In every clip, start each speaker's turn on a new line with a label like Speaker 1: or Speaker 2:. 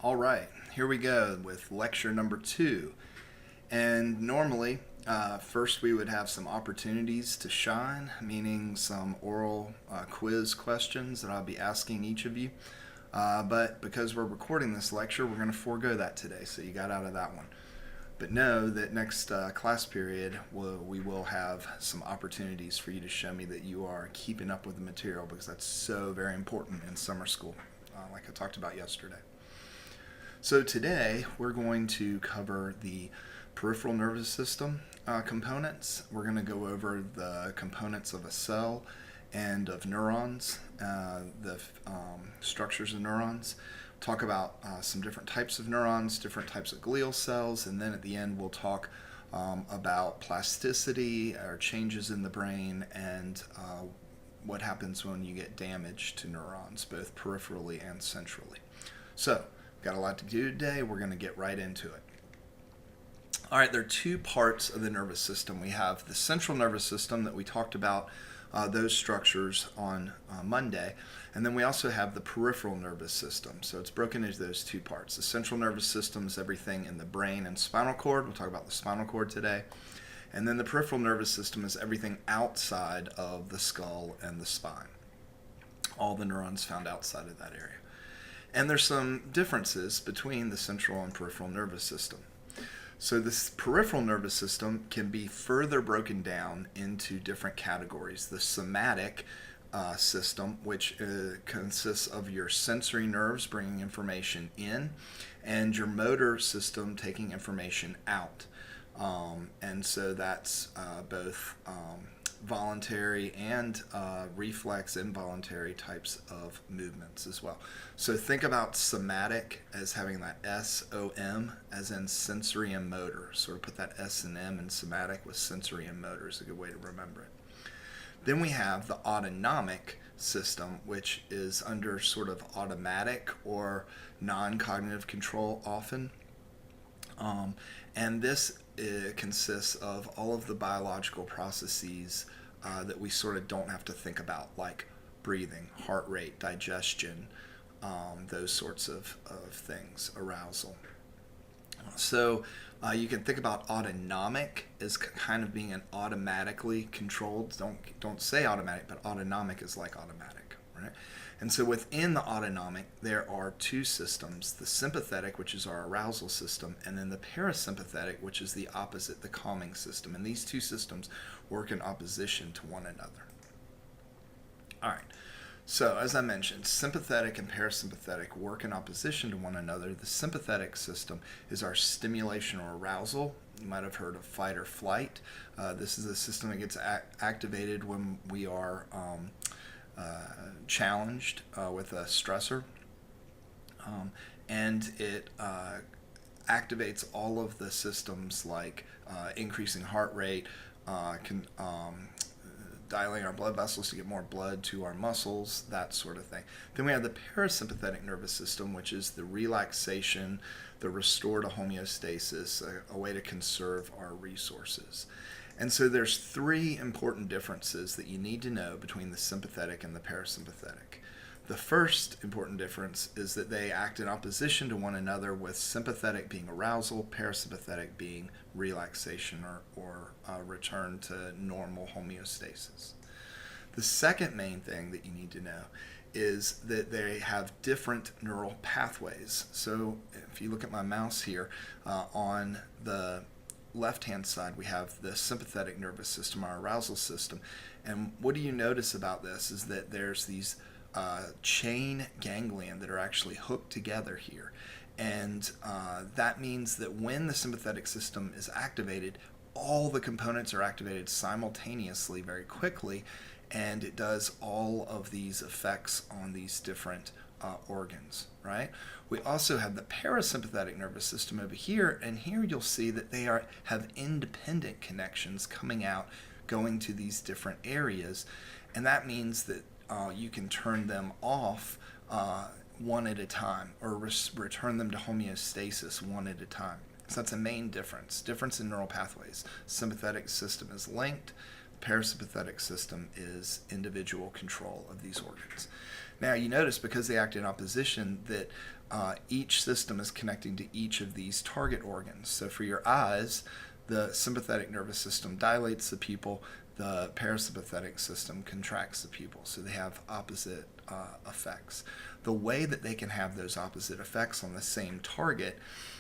Speaker 1: All right, here we go with lecture number 2. And normally, first we would have some opportunities to shine, meaning some oral quiz questions that I'll be asking each of you. But because we're recording this lecture, we're going to forego that today, so you got out of that one. But know that next class period, we will have some opportunities for you to show me that you are keeping up with the material, because that's so very important in summer school, like I talked about yesterday. So today we're going to cover the peripheral nervous system components. We're going to go over the components of a cell and of neurons, the structures of neurons. Talk about some different types of neurons, different types of glial cells, and then at the end we'll talk about plasticity or changes in the brain and what happens when you get damage to neurons, both peripherally and centrally. So, got a lot to do today. We're going to get right into it. All right, there are two parts of the nervous system. We have the central nervous system that we talked about, those structures on Monday, and then we also have the peripheral nervous system. So it's broken into those two parts. The central nervous system is everything in the brain and spinal cord. We'll talk about the spinal cord today. And then the peripheral nervous system is everything outside of the skull and the spine. All the neurons found outside of that area. And there's some differences between the central and peripheral nervous system. So this peripheral nervous system can be further broken down into different categories. The somatic system, which consists of your sensory nerves bringing information in, and your motor system taking information out. And so that's both voluntary and reflex involuntary types of movements as well. So think about somatic as having that S-O-M as in sensory and motor. Sort of put that S and M in somatic with sensory and motor is a good way to remember it. Then we have the autonomic system, which is under sort of automatic or non-cognitive control often. And this consists of all of the biological processes that we sort of don't have to think about, like breathing, heart rate, digestion, those sorts of things, arousal. So you can think about autonomic as kind of being an automatically controlled, don't say automatic, but autonomic is like automatic, right? And so within the autonomic, there are two systems, the sympathetic, which is our arousal system, and then the parasympathetic, which is the opposite, the calming system. And these two systems work in opposition to one another. All right. So as I mentioned, sympathetic and parasympathetic work in opposition to one another. The sympathetic system is our stimulation or arousal. You might have heard of fight or flight. This is a system that gets activated when we are challenged with a stressor, and it activates all of the systems like increasing heart rate, dilating our blood vessels to get more blood to our muscles, that sort of thing. Then we have the parasympathetic nervous system, which is the relaxation, the restore to homeostasis, a way to conserve our resources. And so there's three important differences that you need to know between the sympathetic and the parasympathetic. The first important difference is that they act in opposition to one another, with sympathetic being arousal, parasympathetic being relaxation or return to normal homeostasis. The second main thing that you need to know is that they have different neural pathways. So if you look at my mouse here, on the left-hand side, we have the sympathetic nervous system, our arousal system. And what do you notice about this is that there's these chain ganglion that are actually hooked together here. And that means that when the sympathetic system is activated, all the components are activated simultaneously very quickly, and it does all of these effects on these different organs, right? We also have the parasympathetic nervous system over here, and here you'll see that they have independent connections coming out, going to these different areas, and that means that you can turn them off one at a time, or return them to homeostasis one at a time. So that's a main difference in neural pathways. Sympathetic system is linked, parasympathetic system is individual control of these organs. Now you notice because they act in opposition that each system is connecting to each of these target organs. So for your eyes, the sympathetic nervous system dilates the pupil, the parasympathetic system contracts the pupil. So they have opposite effects. The way that they can have those opposite effects on the same target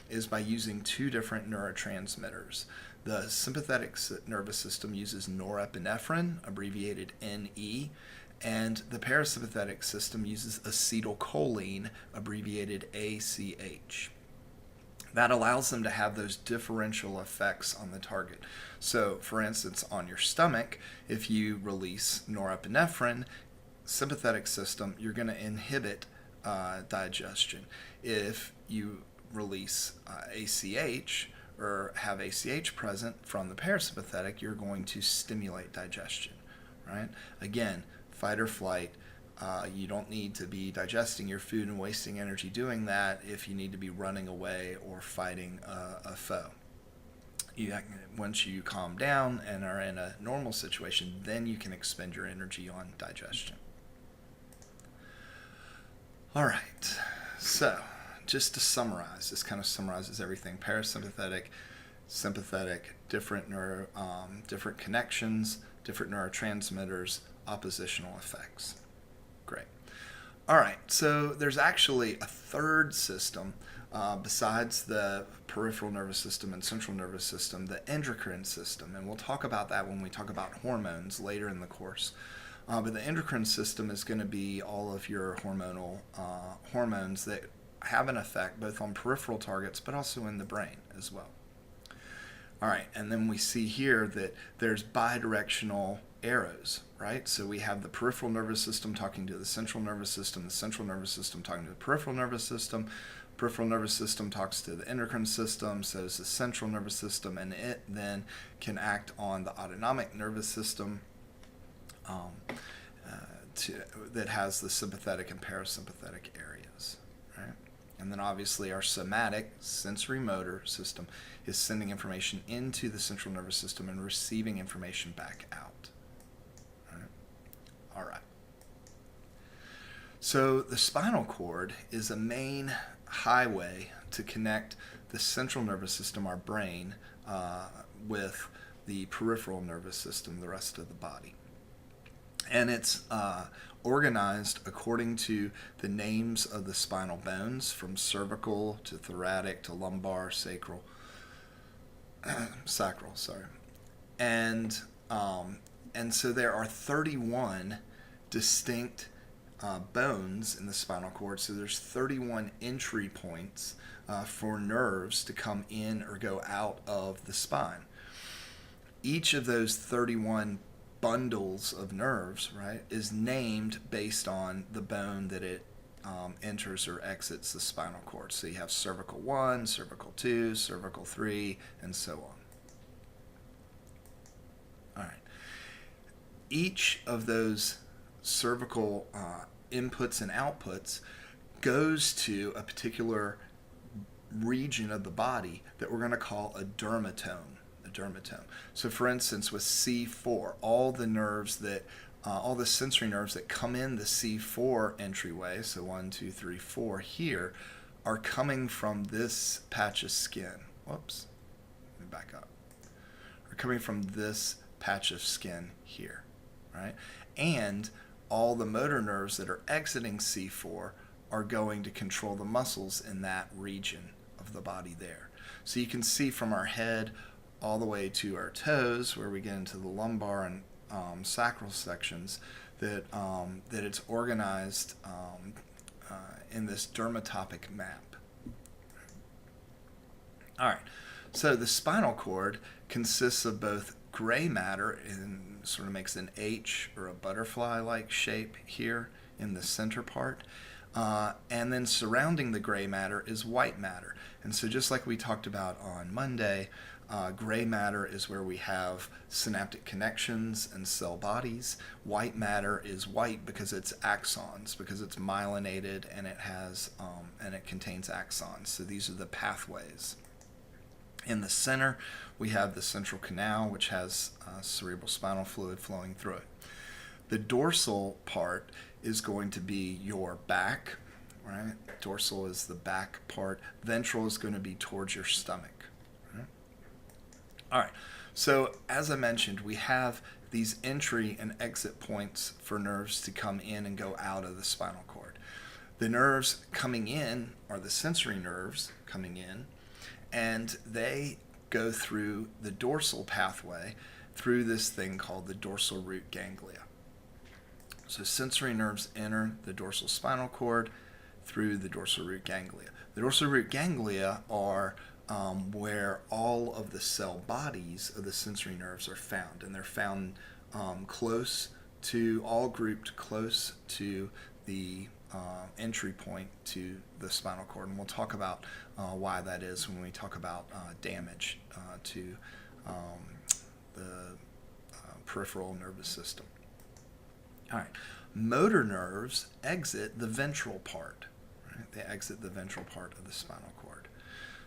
Speaker 1: is by using two different neurotransmitters. The sympathetic nervous system uses norepinephrine, abbreviated NE, and the parasympathetic system uses acetylcholine, abbreviated ACH. That allows them to have those differential effects on the target. So, for instance, on your stomach, if you release norepinephrine, sympathetic system, you're going to inhibit digestion. If you release ACH or have ACH present from the parasympathetic, you're going to stimulate digestion, right? Again, fight or flight. You don't need to be digesting your food and wasting energy doing that if you need to be running away or fighting a foe. Once you calm down and are in a normal situation, then you can expend your energy on digestion. All right, so just to summarize, this kind of summarizes everything: parasympathetic, sympathetic, different connections, different neurotransmitters, oppositional effects. Great. All right, so there's actually a third system besides the peripheral nervous system and central nervous system, the endocrine system, and we'll talk about that when we talk about hormones later in the course. But the endocrine system is going to be all of your hormonal hormones that have an effect both on peripheral targets but also in the brain as well. All right, and then we see here that there's bidirectional arrows, right? So we have the peripheral nervous system talking to the central nervous system nervous system talking to the peripheral nervous system talks to the endocrine system, so does the central nervous system, and it then can act on the autonomic nervous system that has the sympathetic and parasympathetic areas, right? And then obviously our somatic sensory motor system is sending information into the central nervous system and receiving information back out. All right. So the spinal cord is a main highway to connect the central nervous system, our brain, with the peripheral nervous system, the rest of the body. And it's organized according to the names of the spinal bones, from cervical to thoracic to lumbar, sacral, sorry. And so there are 31 distinct bones in the spinal cord. So there's 31 entry points for nerves to come in or go out of the spine. Each of those 31 bundles of nerves, right, is named based on the bone that it enters or exits the spinal cord. So you have cervical 1, cervical 2, cervical 3, and so on. All right. Each of those cervical inputs and outputs goes to a particular region of the body that we're going to call a dermatome. So for instance, with C4, all the sensory nerves that come in the C4 entryway, so 1, 2, 3, 4 here, are coming from this patch of skin. Whoops, let me back up. Are coming from this patch of skin here, right? And all the motor nerves that are exiting C4 are going to control the muscles in that region of the body there. So you can see from our head all the way to our toes, where we get into the lumbar and sacral sections, that it's organized in this dermatopic map. All right, so the spinal cord consists of both gray matter, and sort of makes an H or a butterfly-like shape here in the center part, and then surrounding the gray matter is white matter. And so just like we talked about on Monday, gray matter is where we have synaptic connections and cell bodies. White matter is white because it's axons, because it's myelinated and it has and it contains axons. So these are the pathways. In the center, we have the central canal, which has cerebral spinal fluid flowing through it. The dorsal part is going to be your back, right? Dorsal is the back part. Ventral is going to be towards your stomach. Right? All right. So as I mentioned, we have these entry and exit points for nerves to come in and go out of the spinal cord. The nerves coming in are the sensory nerves coming in, and they go through the dorsal pathway through this thing called the dorsal root ganglia. So sensory nerves enter the dorsal spinal cord through the dorsal root ganglia. The dorsal root ganglia are where all of the cell bodies of the sensory nerves are found, and they're found all grouped close to the entry point to the spinal cord. And we'll talk about why that is when we talk about damage to the peripheral nervous system. All right, motor nerves exit the ventral part. Right? They exit the ventral part of the spinal cord.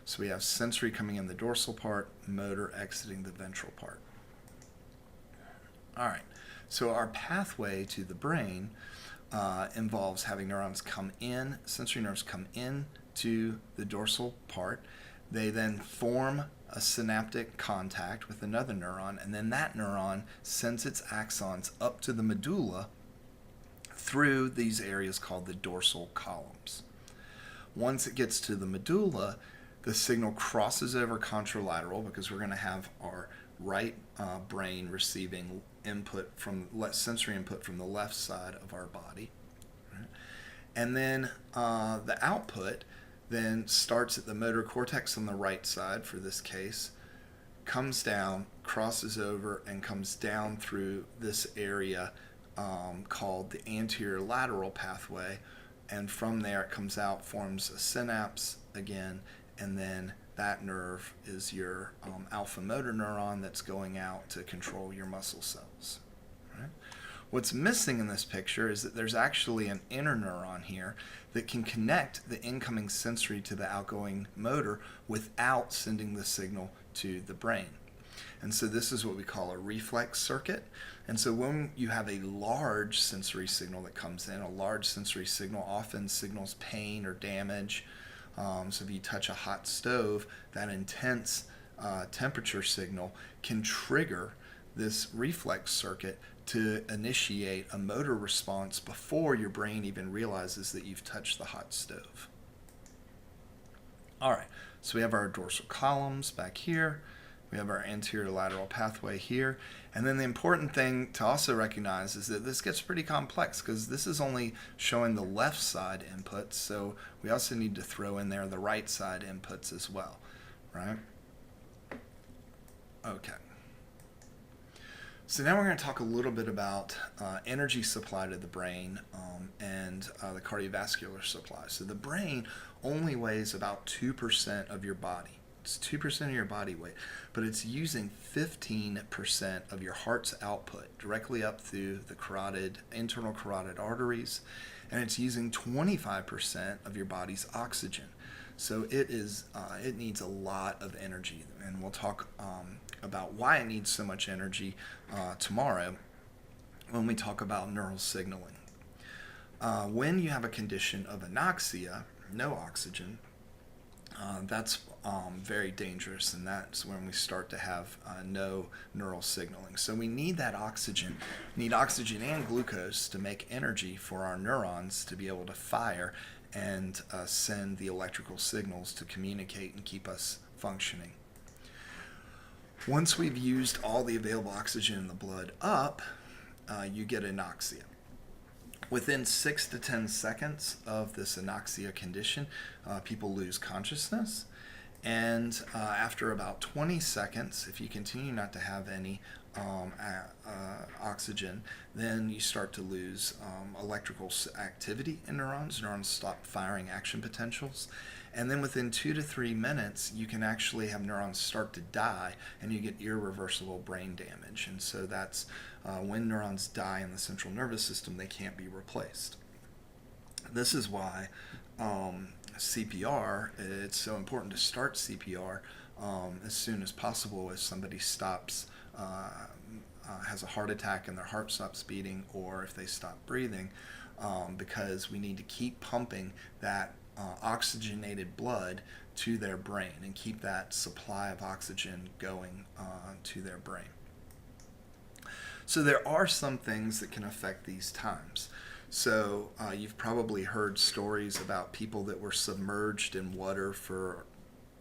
Speaker 1: So we have sensory coming in the dorsal part, motor exiting the ventral part. All right, so our pathway to the brain involves having neurons come in, sensory nerves come in to the dorsal part. They then form a synaptic contact with another neuron, and then that neuron sends its axons up to the medulla through these areas called the dorsal columns. Once it gets to the medulla, the signal crosses over contralateral, because we're going to have our right brain receiving sensory input from the left side of our body. Right? And then the output then starts at the motor cortex on the right side, for this case, comes down, crosses over, and comes down through this area called the anterior lateral pathway, and from there it comes out, forms a synapse again, and then that nerve is your alpha motor neuron that's going out to control your muscle cells. Right? What's missing in this picture is that there's actually an inner neuron here that can connect the incoming sensory to the outgoing motor without sending the signal to the brain. And so this is what we call a reflex circuit. And so when you have a large sensory signal that comes in, a large sensory signal often signals pain or damage. So if you touch a hot stove, that intense temperature signal can trigger this reflex circuit to initiate a motor response before your brain even realizes that you've touched the hot stove. All right, so we have our dorsal columns back here. We have our anterior lateral pathway here. And then the important thing to also recognize is that this gets pretty complex, because this is only showing the left side inputs, so we also need to throw in there the right side inputs as well, right? Okay. So now we're going to talk a little bit about energy supply to the brain and the cardiovascular supply. So the brain only weighs about 2% of your body. It's 2% of your body weight, but it's using 15% of your heart's output directly up through the internal carotid arteries, and it's using 25% of your body's oxygen. So it needs a lot of energy, and we'll talk about why it needs so much energy tomorrow when we talk about neural signaling. When you have a condition of anoxia, no oxygen, that's very dangerous, and that's when we start to have no neural signaling. So we need that oxygen. We need oxygen and glucose to make energy for our neurons to be able to fire and send the electrical signals to communicate and keep us functioning. Once we've used all the available oxygen in the blood up, you get anoxia. Within 6 to 10 seconds of this anoxia condition, people lose consciousness. And after about 20 seconds, if you continue not to have any oxygen, then you start to lose electrical activity in neurons. Neurons stop firing action potentials. And then within 2 to 3 minutes, you can actually have neurons start to die, and you get irreversible brain damage. And so that's when neurons die in the central nervous system, they can't be replaced. This is why CPR, it's so important to start CPR as soon as possible if somebody stops, has a heart attack and their heart stops beating, or if they stop breathing. because we need to keep pumping that oxygenated blood to their brain and keep that supply of oxygen going to their brain. So there are some things that can affect these times. So you've probably heard stories about people that were submerged in water for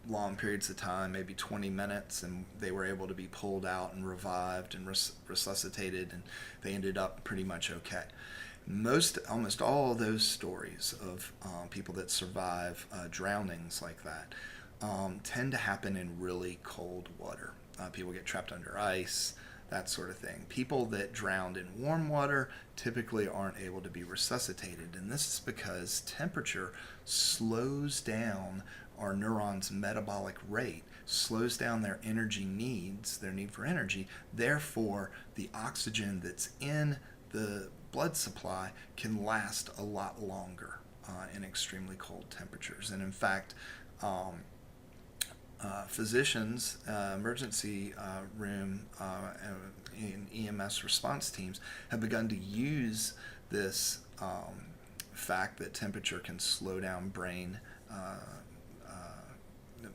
Speaker 1: long periods of time, maybe 20 minutes, and they were able to be pulled out and revived and resuscitated, and they ended up pretty much okay. Almost all of those stories of people that survive drownings like that tend to happen in really cold water. People get trapped under ice, that sort of thing. People that drowned in warm water typically aren't able to be resuscitated, and this is because temperature slows down our neurons' metabolic rate, slows down their energy needs, their need for energy. Therefore, the oxygen that's in the blood supply can last a lot longer in extremely cold temperatures. And in fact, physicians, emergency room, and EMS response teams have begun to use this fact that temperature can slow down brain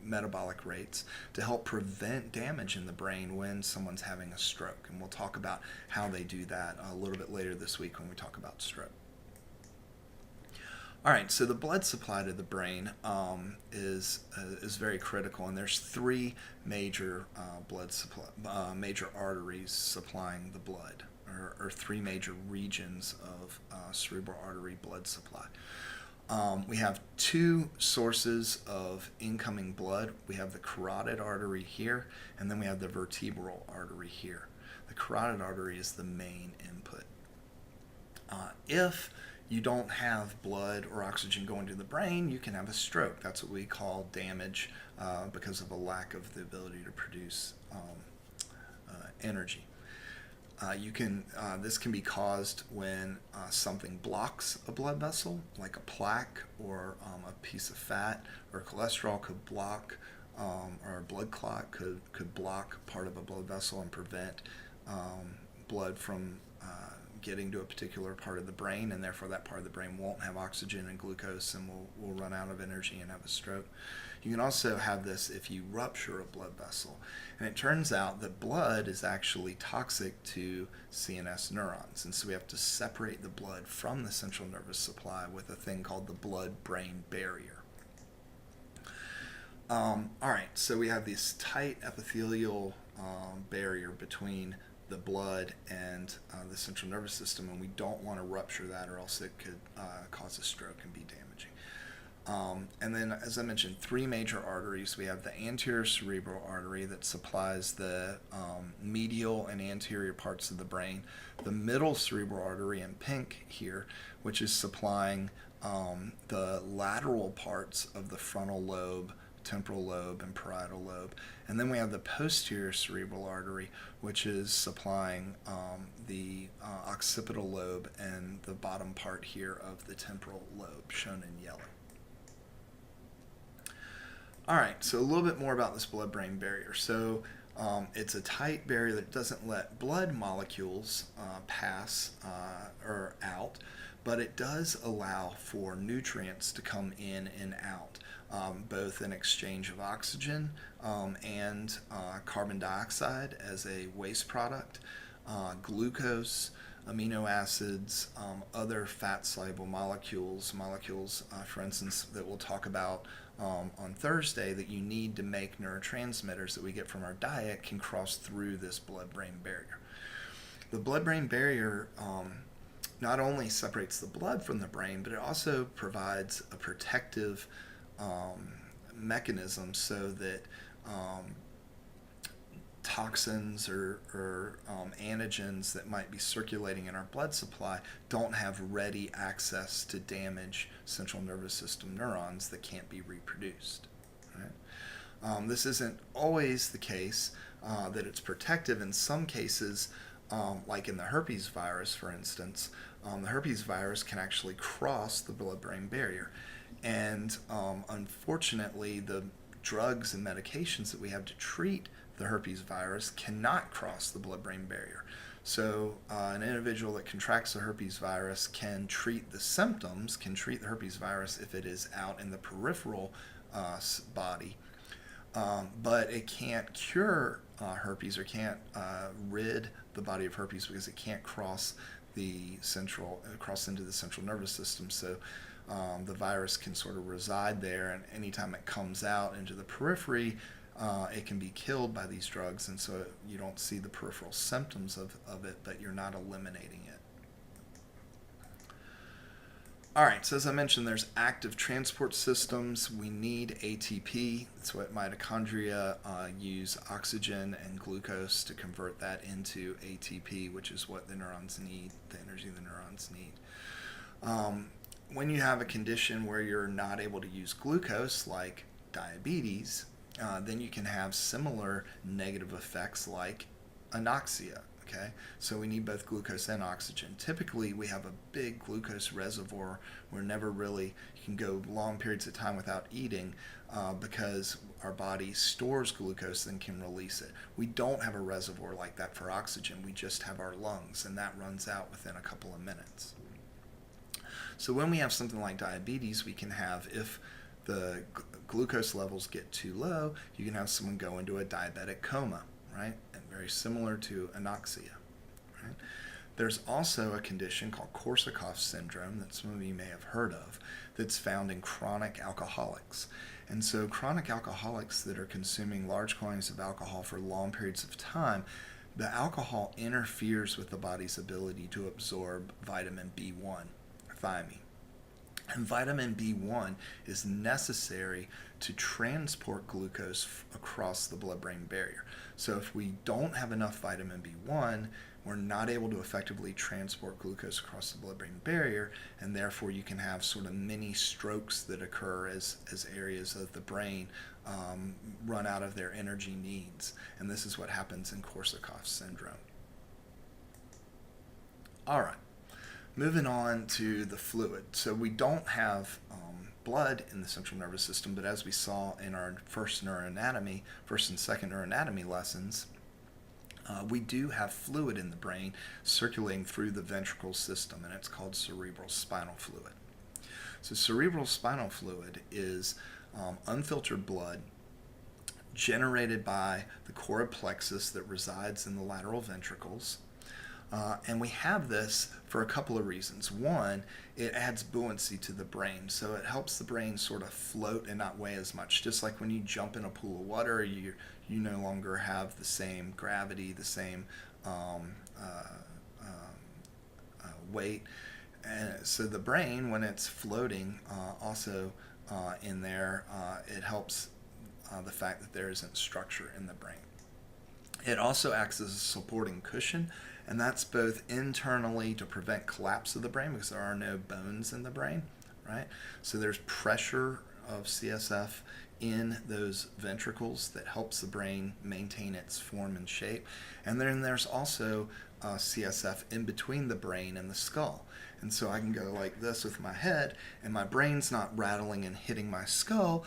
Speaker 1: metabolic rates to help prevent damage in the brain when someone's having a stroke. And we'll talk about how they do that a little bit later this week when we talk about stroke. All right, so the blood supply to the brain is very critical, and there's three major major arteries supplying the blood, or three major regions of cerebral artery blood supply. We have two sources of incoming blood. We have the carotid artery here, and then we have the vertebral artery here. The carotid artery is the main input. If you don't have blood or oxygen going to the brain, you can have a stroke. That's what we call damage because of a lack of the ability to produce energy. This can be caused when something blocks a blood vessel, like a plaque or a piece of fat or cholesterol could block, or a blood clot could block part of a blood vessel and prevent blood from getting to a particular part of the brain, and therefore that part of the brain won't have oxygen and glucose and will run out of energy and have a stroke. You can also have this if you rupture a blood vessel. And it turns out that blood is actually toxic to CNS neurons. And so we have to separate the blood from the central nervous supply with a thing called the blood-brain barrier. All right, so we have this tight epithelial barrier between the blood and the central nervous system, and we don't want to rupture that, or else it could cause a stroke and be damaging. And then, as I mentioned, three major arteries. We have the anterior cerebral artery that supplies the medial and anterior parts of the brain, the middle cerebral artery in pink here, which is supplying the lateral parts of the frontal lobe, temporal lobe, and parietal lobe. And then we have the posterior cerebral artery, which is supplying the occipital lobe and the bottom part here of the temporal lobe, shown in yellow. All right, so a little bit more about this blood-brain barrier. So it's a tight barrier that doesn't let blood molecules pass or out, but it does allow for nutrients to come in and out, both in exchange of oxygen and carbon dioxide as a waste product, glucose, amino acids, other fat-soluble molecules, for instance, that we'll talk about on Thursday that you need to make neurotransmitters that we get from our diet can cross through this blood-brain barrier. The blood-brain barrier not only separates the blood from the brain, but it also provides a protective mechanism so that toxins or antigens that might be circulating in our blood supply don't have ready access to damage central nervous system neurons that can't be reproduced. Right? This isn't always the case that it's protective. In some cases, like in the herpes virus, for instance, the herpes virus can actually cross the blood-brain barrier. And unfortunately, the drugs and medications that we have to treat the herpes virus cannot cross the blood-brain barrier. So an individual that contracts the herpes virus can treat the symptoms, can treat the herpes virus if it is out in the peripheral body, but it can't cure herpes or can't rid the body of herpes because it can't cross into the central nervous system. So the virus can sort of reside there, and anytime it comes out into the periphery, it can be killed by these drugs, and so you don't see the peripheral symptoms of it, but you're not eliminating it. All right, so as I mentioned, there's active transport systems. We need ATP. That's what mitochondria use oxygen and glucose to convert that into ATP, which is what the neurons need, the energy the neurons need. When you have a condition where you're not able to use glucose, like diabetes, then you can have similar negative effects like anoxia. Okay, so we need both glucose and oxygen. Typically, we have a big glucose reservoir. We're never really, you can go long periods of time without eating because our body stores glucose and can release it. We don't have a reservoir like that for oxygen. We just have our lungs, and that runs out within a couple of minutes. So when we have something like diabetes, we can have, if the glucose levels get too low, you can have someone go into a diabetic coma, right? And very similar to anoxia, right? There's also a condition called Korsakoff syndrome that some of you may have heard of that's found in chronic alcoholics. And so chronic alcoholics that are consuming large quantities of alcohol for long periods of time, the alcohol interferes with the body's ability to absorb vitamin B1, thiamine. And vitamin B1 is necessary to transport glucose across the blood-brain barrier. So if we don't have enough vitamin B1, we're not able to effectively transport glucose across the blood-brain barrier, and therefore you can have sort of mini strokes that occur as areas of the brain run out of their energy needs. And this is what happens in Korsakoff syndrome. All right. Moving on to the fluid. So we don't have blood in the central nervous system, but as we saw in our first and second neuroanatomy lessons, we do have fluid in the brain circulating through the ventricle system, and it's called cerebral spinal fluid. So cerebral spinal fluid is unfiltered blood generated by the choroid plexus that resides in the lateral ventricles. And we have this for a couple of reasons. One, it adds buoyancy to the brain, so it helps the brain sort of float and not weigh as much. Just like when you jump in a pool of water, you no longer have the same gravity, the same weight. And so the brain, when it's floating, also in there, it helps the fact that there isn't structure in the brain. It also acts as a supporting cushion, and that's both internally to prevent collapse of the brain because there are no bones in the brain, right? So there's pressure of CSF in those ventricles that helps the brain maintain its form and shape. And then there's also CSF in between the brain and the skull. And so I can go like this with my head, and my brain's not rattling and hitting my skull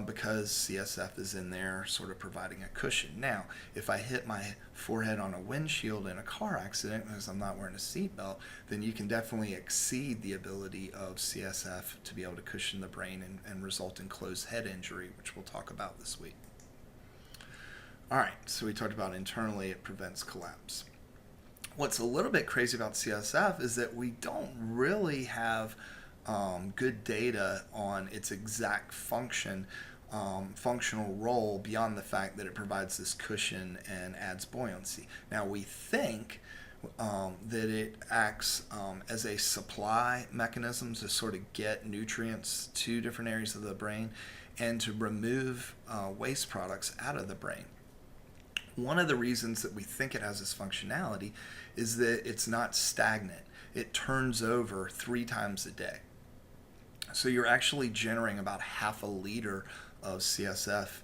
Speaker 1: because CSF is in there sort of providing a cushion. Now, if I hit my forehead on a windshield in a car accident because I'm not wearing a seatbelt, then you can definitely exceed the ability of CSF to be able to cushion the brain and result in closed head injury, which we'll talk about this week. All right, so we talked about internally it prevents collapse. What's a little bit crazy about CSF is that we don't really have good data on its exact functional role beyond the fact that it provides this cushion and adds buoyancy. Now we think that it acts as a supply mechanism to sort of get nutrients to different areas of the brain and to remove waste products out of the brain. One of the reasons that we think it has this functionality is that it's not stagnant. It turns over 3 times a day. So you're actually generating about half a liter of CSF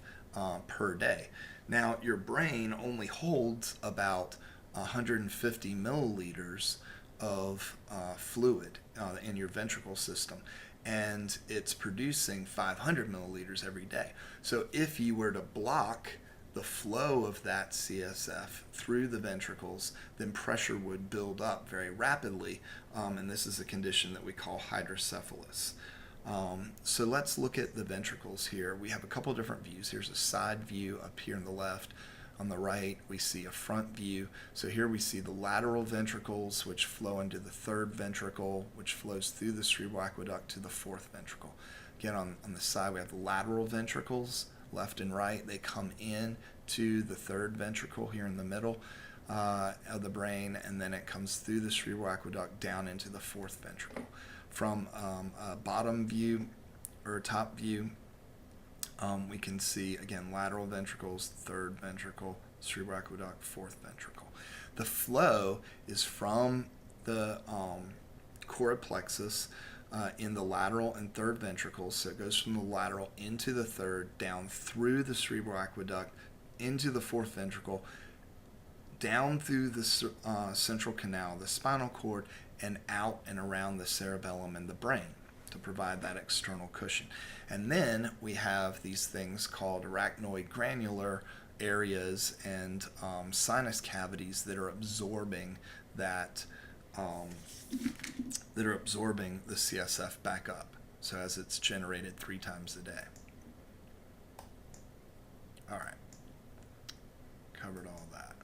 Speaker 1: per day. Now, your brain only holds about 150 milliliters of fluid in your ventricle system, and it's producing 500 milliliters every day. So if you were to block the flow of that CSF through the ventricles, then pressure would build up very rapidly, and this is a condition that we call hydrocephalus. So let's look at the ventricles here. We have a couple different views. Here's a side view up here on the left. On the right, we see a front view. So here we see the lateral ventricles, which flow into the third ventricle, which flows through the cerebral aqueduct to the fourth ventricle. Again, on the side, we have the lateral ventricles, left and right. They come in to the third ventricle here in the middle of the brain, and then it comes through the cerebral aqueduct down into the fourth ventricle. From a bottom view or a top view, we can see, again, lateral ventricles, third ventricle, cerebral aqueduct, fourth ventricle. The flow is from the choroid plexus in the lateral and third ventricles. So it goes from the lateral into the third, down through the cerebral aqueduct, into the fourth ventricle, down through the central canal, the spinal cord, and out and around the cerebellum and the brain to provide that external cushion. And then we have these things called arachnoid granular areas and sinus cavities that are absorbing that the CSF back up, so as it's generated 3 times a day. All right, covered all that.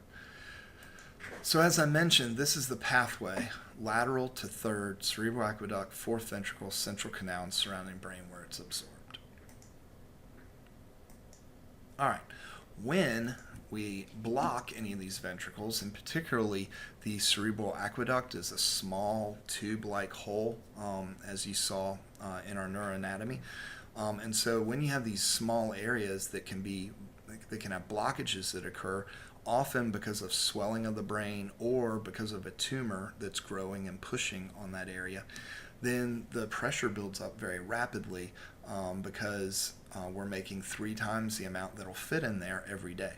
Speaker 1: So as I mentioned, this is the pathway, lateral to third, cerebral aqueduct, fourth ventricle, central canal, and surrounding brain where it's absorbed. All right, when we block any of these ventricles, and particularly the cerebral aqueduct is a small tube-like hole, as you saw in our neuroanatomy. And so when you have these small areas that can have blockages that occur, often because of swelling of the brain or because of a tumor that's growing and pushing on that area, then the pressure builds up very rapidly because we're making 3 times the amount that'll fit in there every day.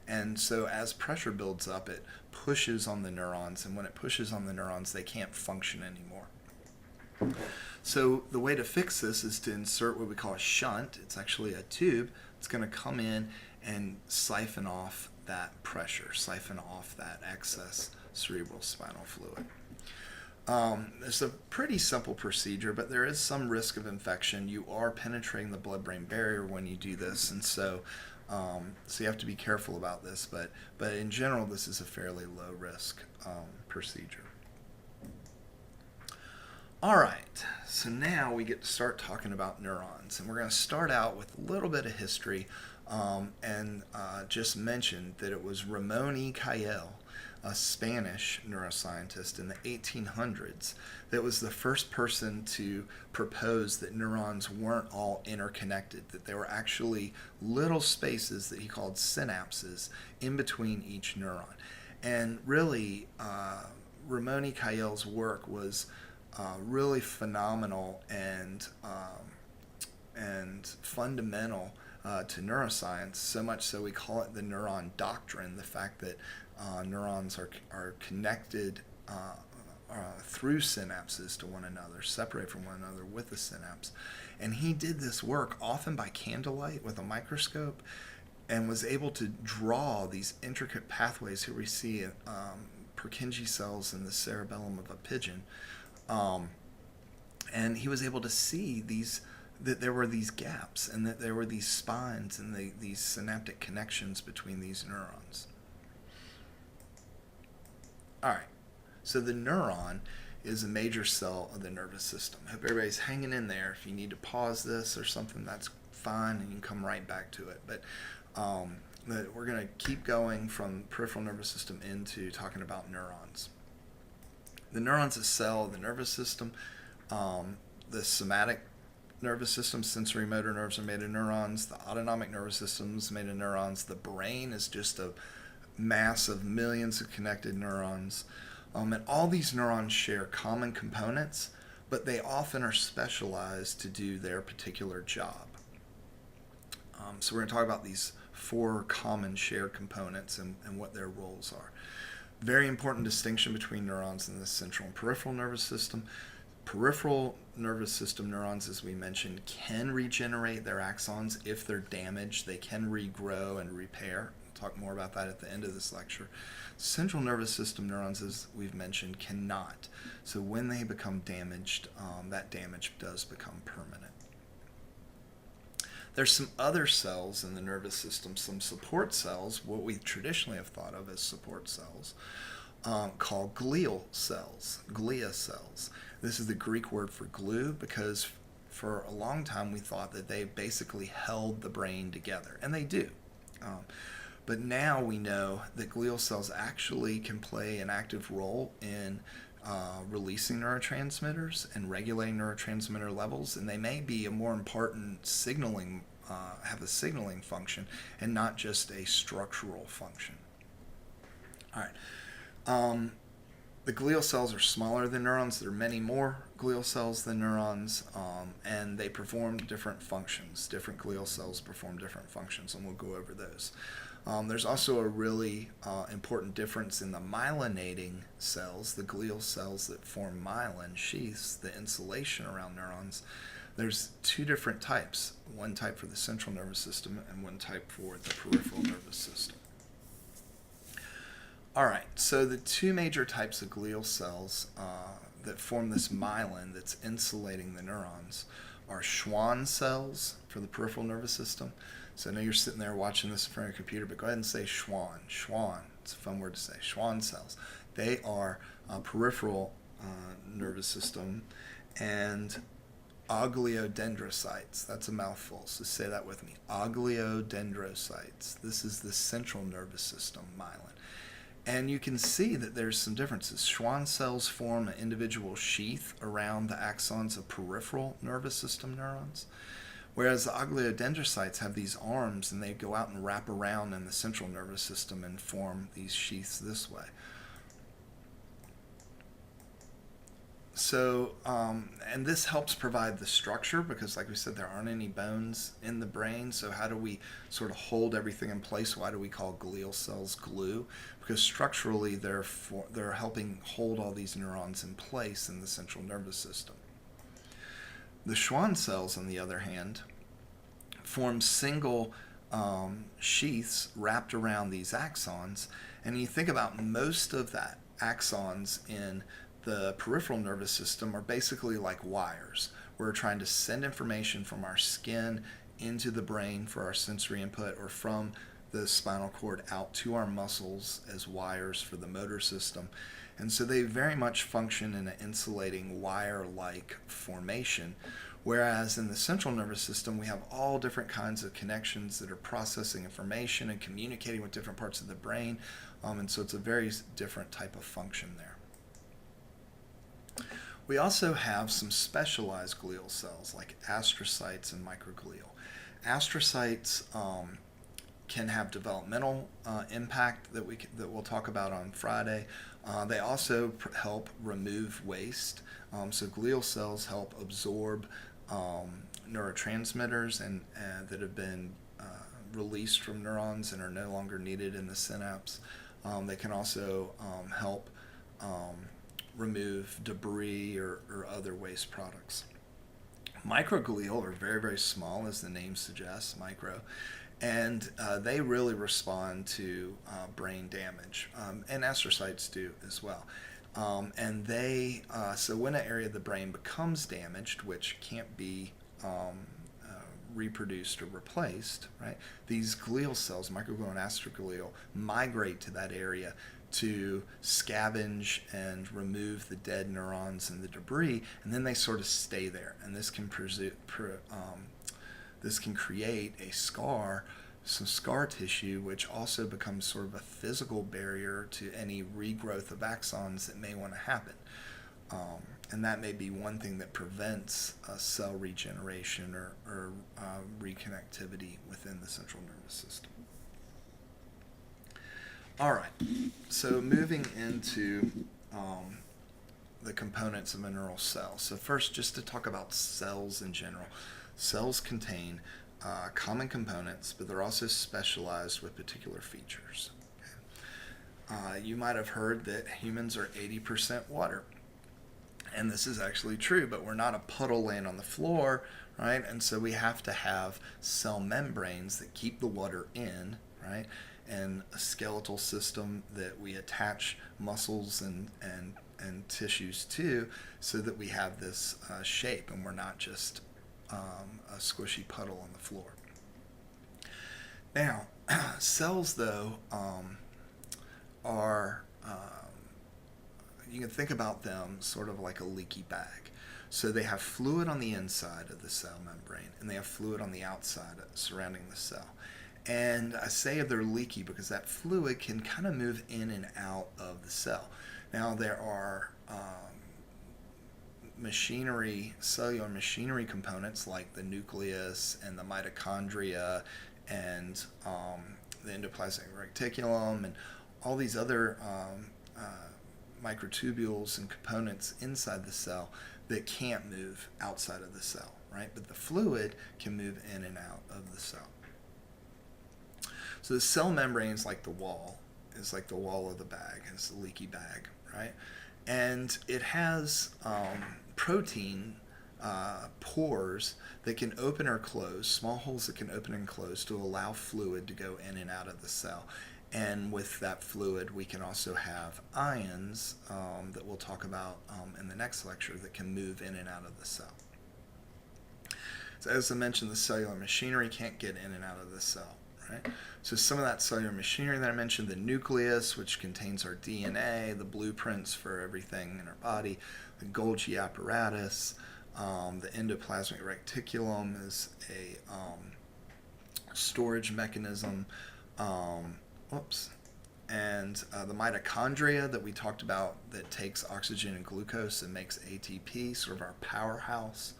Speaker 1: And so as pressure builds up, it pushes on the neurons, and when it pushes on the neurons, they can't function anymore. So the way to fix this is to insert what we call a shunt. It's actually a tube. It's going to come in and siphon off that pressure, siphon off that excess cerebral spinal fluid. It's a pretty simple procedure, but there is some risk of infection. You are penetrating the blood-brain barrier when you do this, and so you have to be careful about this. But in general, this is a fairly low-risk procedure. All right, so now we get to start talking about neurons, and we're going to start out with a little bit of history and just mention that it was Ramon E. Cayel, a Spanish neuroscientist in the 1800s, that was the first person to propose that neurons weren't all interconnected, that there were actually little spaces that he called synapses in between each neuron. And really, Ramon E. Cayel's work was really phenomenal and fundamental to neuroscience, so much so we call it the neuron doctrine, the fact that neurons are connected through synapses to one another, separate from one another with a synapse. And he did this work often by candlelight with a microscope and was able to draw these intricate pathways. Here we see Purkinje cells in the cerebellum of a pigeon. And he was able to see that there were these gaps and that there were these spines and these synaptic connections between these neurons. All right, so the neuron is a major cell of the nervous system. I hope everybody's hanging in there. If you need to pause this or something, that's fine, and you can come right back to it. But we're going to keep going from peripheral nervous system into talking about neurons. The neuron's a cell of the nervous system. The somatic nervous system, sensory motor nerves are made of neurons. The autonomic nervous system is made of neurons. The brain is just a mass of millions of connected neurons. And all these neurons share common components, but they often are specialized to do their particular job. So we're going to talk about these 4 common shared components and what their roles are. Very important distinction between neurons in the central and peripheral nervous system. Peripheral nervous system neurons, as we mentioned, can regenerate their axons if they're damaged. They can regrow and repair. We'll talk more about that at the end of this lecture. Central nervous system neurons, as we've mentioned, cannot. So when they become damaged, that damage does become permanent. There's some other cells in the nervous system, some support cells, what we traditionally have thought of as support cells, called glial cells, glia cells. This is the Greek word for glue because for a long time we thought that they basically held the brain together, and they do. But now we know that glial cells actually can play an active role in releasing neurotransmitters and regulating neurotransmitter levels, and they may be a more important signaling, have a signaling function and not just a structural function. All right. The glial cells are smaller than neurons. There are many more glial cells than neurons, and they perform different functions. Different glial cells perform different functions, and we'll go over those. There's also a really important difference in the myelinating cells, the glial cells that form myelin sheaths, the insulation around neurons. There's two different types, one type for the central nervous system and one type for the peripheral nervous system. All right, so the two major types of glial cells that form this myelin that's insulating the neurons are Schwann cells for the peripheral nervous system. So I know you're sitting there watching this in front of your computer, but go ahead and say Schwann. Schwann, it's a fun word to say. Schwann cells. They are peripheral nervous system, and ogliodendrocytes. That's a mouthful, so say that with me. Ogliodendrocytes. This is the central nervous system myelin. And you can see that there's some differences. Schwann cells form an individual sheath around the axons of peripheral nervous system neurons, whereas the ogliodendrocytes have these arms and they go out and wrap around in the central nervous system and form these sheaths this way. So, and this helps provide the structure because, like we said, there aren't any bones in the brain. So how do we sort of hold everything in place? Why do we call glial cells glue? Because structurally, they're helping hold all these neurons in place in the central nervous system. The Schwann cells, on the other hand, form single sheaths wrapped around these axons. And you think about most of that axons in the peripheral nervous system are basically like wires. We're trying to send information from our skin into the brain for our sensory input, or from the spinal cord out to our muscles as wires for the motor system. And so they very much function in an insulating wire-like formation, whereas in the central nervous system we have all different kinds of connections that are processing information and communicating with different parts of the brain, and so it's a very different type of function there. We also have some specialized glial cells like astrocytes and microglial. Astrocytes can have developmental impact that we'll talk about on Friday. They also help remove waste. So glial cells help absorb neurotransmitters and that have been released from neurons and are no longer needed in the synapse. They can also help remove debris or other waste products. Microglial are very, very small, as the name suggests, micro, and they really respond to brain damage, and astrocytes do as well. And they, so when an area of the brain becomes damaged, which can't be reproduced or replaced, right? These glial cells, microglial and astroglial, migrate to that area to scavenge and remove the dead neurons and the debris, and then they sort of stay there. And this can create a scar, some scar tissue, which also becomes sort of a physical barrier to any regrowth of axons that may want to happen. And that may be one thing that prevents cell regeneration or reconnectivity within the central nervous system. All right, so moving into the components of a neural cell. So first, just to talk about cells in general. Cells contain common components, but they're also specialized with particular features. You might have heard that humans are 80% water. And this is actually true, but we're not a puddle laying on the floor, right? And so we have to have cell membranes that keep the water in, right? And a skeletal system that we attach muscles and tissues to, so that we have this shape and we're not just a squishy puddle on the floor. Now, cells, though, are you can think about them sort of like a leaky bag. So they have fluid on the inside of the cell membrane, and they have fluid on the outside surrounding the cell. And I say they're leaky because that fluid can kind of move in and out of the cell. Now, there are cellular machinery components like the nucleus and the mitochondria and the endoplasmic reticulum and all these other microtubules and components inside the cell that can't move outside of the cell, right? But the fluid can move in and out of the cell. So the cell membrane is like the wall of the bag, it's a leaky bag, right? And it has protein pores that can open or close, small holes that can open and close to allow fluid to go in and out of the cell. And with that fluid, we can also have ions that we'll talk about in the next lecture that can move in and out of the cell. So as I mentioned, the cellular machinery can't get in and out of the cell, right? So some of that cellular machinery that I mentioned, the nucleus, which contains our DNA, the blueprints for everything in our body, the Golgi apparatus, the endoplasmic reticulum is a storage mechanism, and the mitochondria that we talked about that takes oxygen and glucose and makes ATP, sort of our powerhouse.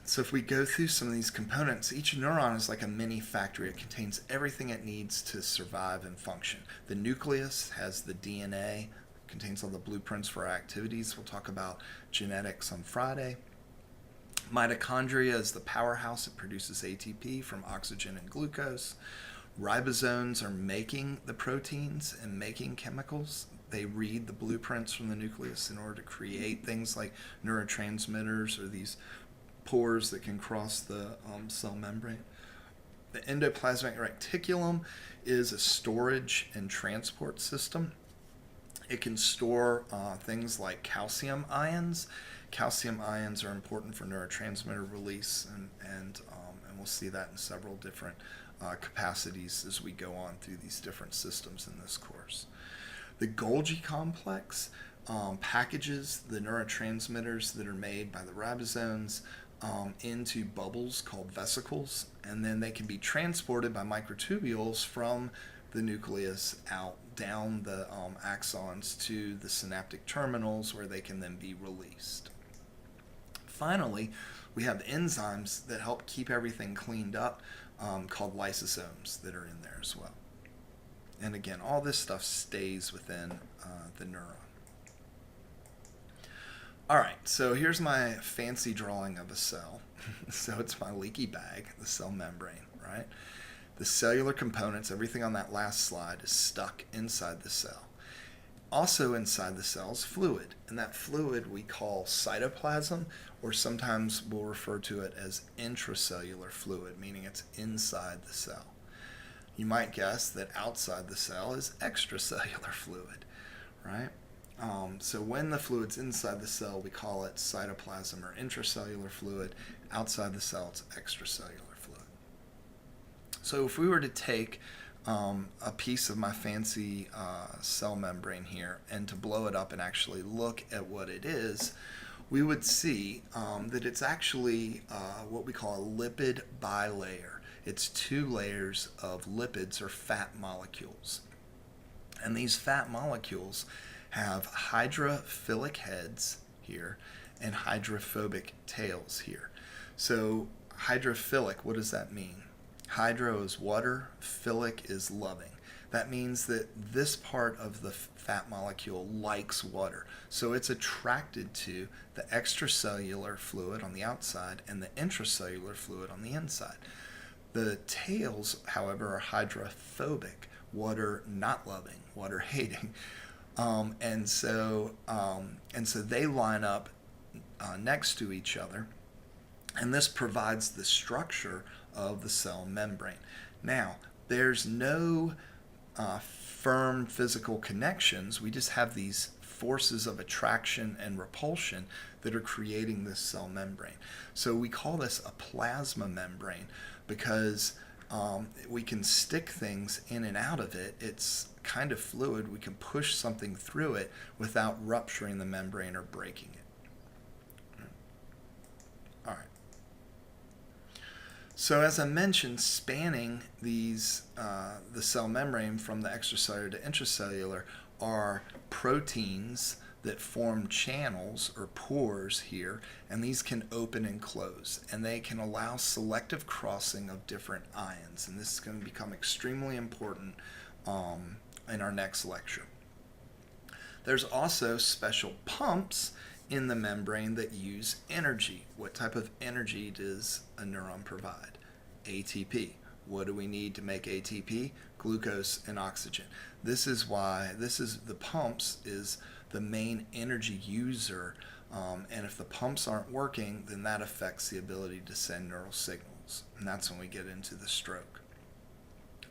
Speaker 1: So if we go through some of these components, each neuron is like a mini factory. It contains everything it needs to survive and function. The nucleus has the DNA, contains all the blueprints for our activities. We'll talk about genetics on Friday. Mitochondria is the powerhouse. It produces ATP from oxygen and glucose. Ribosomes are making the proteins and making chemicals. They read the blueprints from the nucleus in order to create things like neurotransmitters or these pores that can cross the cell membrane. The endoplasmic reticulum is a storage and transport system. It can store things like calcium ions. Calcium ions are important for neurotransmitter release, and we'll see that in several different capacities as we go on through these different systems in this course. The Golgi complex packages the neurotransmitters that are made by the ribosomes into bubbles called vesicles, and then they can be transported by microtubules from the nucleus out down the axons to the synaptic terminals where they can then be released. Finally, we have enzymes that help keep everything cleaned up called lysosomes that are in there as well. And again, all this stuff stays within the neuron. All right, so here's my fancy drawing of a cell. So it's my leaky bag, the cell membrane, right? The cellular components, everything on that last slide, is stuck inside the cell. Also inside the cell is fluid, and that fluid we call cytoplasm, or sometimes we'll refer to it as intracellular fluid, meaning it's inside the cell. You might guess that outside the cell is extracellular fluid, right? So when the fluid's inside the cell, we call it cytoplasm or intracellular fluid. Outside the cell, it's extracellular fluid. So if we were to take a piece of my fancy cell membrane here and to blow it up and actually look at what it is, we would see that it's actually what we call a lipid bilayer. It's two layers of lipids or fat molecules. And these fat molecules have hydrophilic heads here and hydrophobic tails here. So hydrophilic, what does that mean? Hydro is water, philic is loving. That means that this part of the fat molecule likes water. So it's attracted to the extracellular fluid on the outside and the intracellular fluid on the inside. The tails, however, are hydrophobic, water not loving, water hating. And so they line up next to each other, and this provides the structure of the cell membrane. Now, there's no firm physical connections. We just have these forces of attraction and repulsion that are creating this cell membrane. So we call this a plasma membrane because we can stick things in and out of it. It's kind of fluid. We can push something through it without rupturing the membrane or breaking it. All right. So as I mentioned, spanning these the cell membrane from the extracellular to intracellular are proteins that form channels or pores here, and these can open and close, and they can allow selective crossing of different ions, and this is going to become extremely important in our next lecture. There's also special pumps in the membrane that use energy. What type of energy does a neuron provide? ATP. What do we need to make ATP? Glucose and oxygen. This is the pumps is the main energy user, and if the pumps aren't working, then that affects the ability to send neural signals, and that's when we get into the stroke.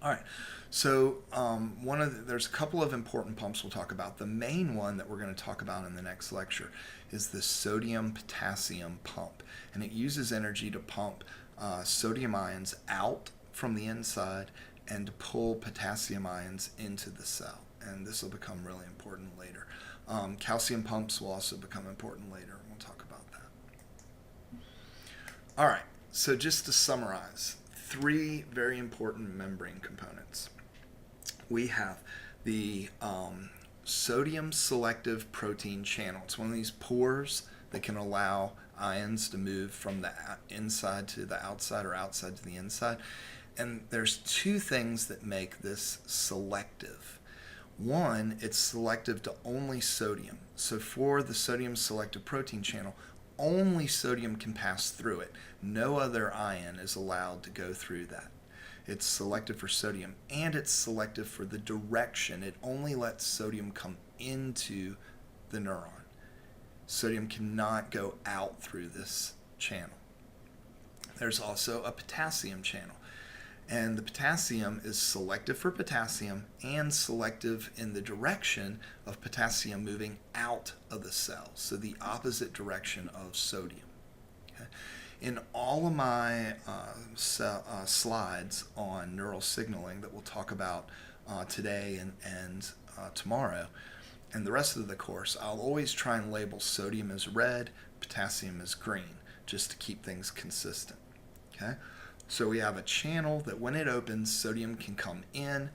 Speaker 1: All right, so there's a couple of important pumps we'll talk about. The main one that we're going to talk about in the next lecture is the sodium-potassium pump, and it uses energy to pump sodium ions out from the inside and to pull potassium ions into the cell, and this will become really important later. Calcium pumps will also become important later, and we'll talk about that. All right, so just to summarize, 3 very important membrane components. We have the sodium selective protein channel. It's one of these pores that can allow ions to move from the inside to the outside or outside to the inside. And there's 2 things that make this selective. One, it's selective to only sodium. So for the sodium selective protein channel, only sodium can pass through it. No other ion is allowed to go through that. It's selective for sodium, and it's selective for the direction. It only lets sodium come into the neuron. Sodium cannot go out through this channel. There's also a potassium channel. And the potassium is selective for potassium and selective in the direction of potassium moving out of the cell, so the opposite direction of sodium. Okay? In all of my slides on neural signaling that we'll talk about today and tomorrow, and the rest of the course, I'll always try and label sodium as red, potassium as green, just to keep things consistent. Okay? So we have a channel that when it opens, sodium can come in,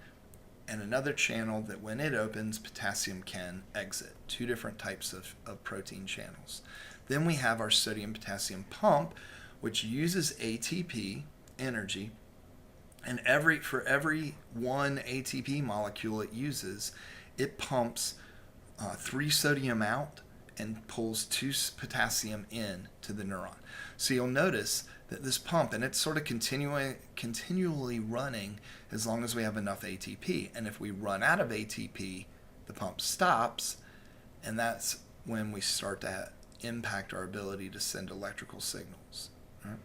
Speaker 1: and another channel that when it opens, potassium can exit. 2 different types of protein channels. Then we have our sodium-potassium pump, which uses ATP, energy, and for every 1 ATP molecule it uses, it pumps 3 sodium out and pulls 2 potassium in to the neuron. So you'll notice that this pump, and it's sort of continually running as long as we have enough ATP. And if we run out of ATP, the pump stops, and that's when we start to impact our ability to send electrical signals. Right?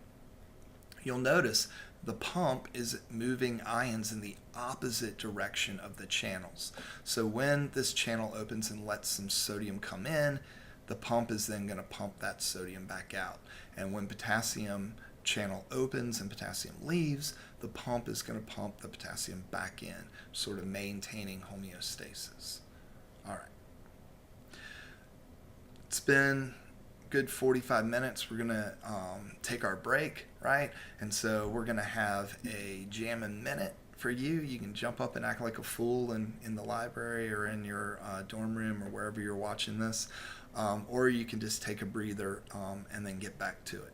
Speaker 1: You'll notice the pump is moving ions in the opposite direction of the channels. So when this channel opens and lets some sodium come in, the pump is then going to pump that sodium back out. And when potassium channel opens and potassium leaves, the pump is going to pump the potassium back in, sort of maintaining homeostasis. All right. It's been a good 45 minutes. We're going to take our break, right? And so we're going to have a jammin' minute for you. You can jump up and act like a fool in the library or in your dorm room or wherever you're watching this. Or you can just take a breather and then get back to it.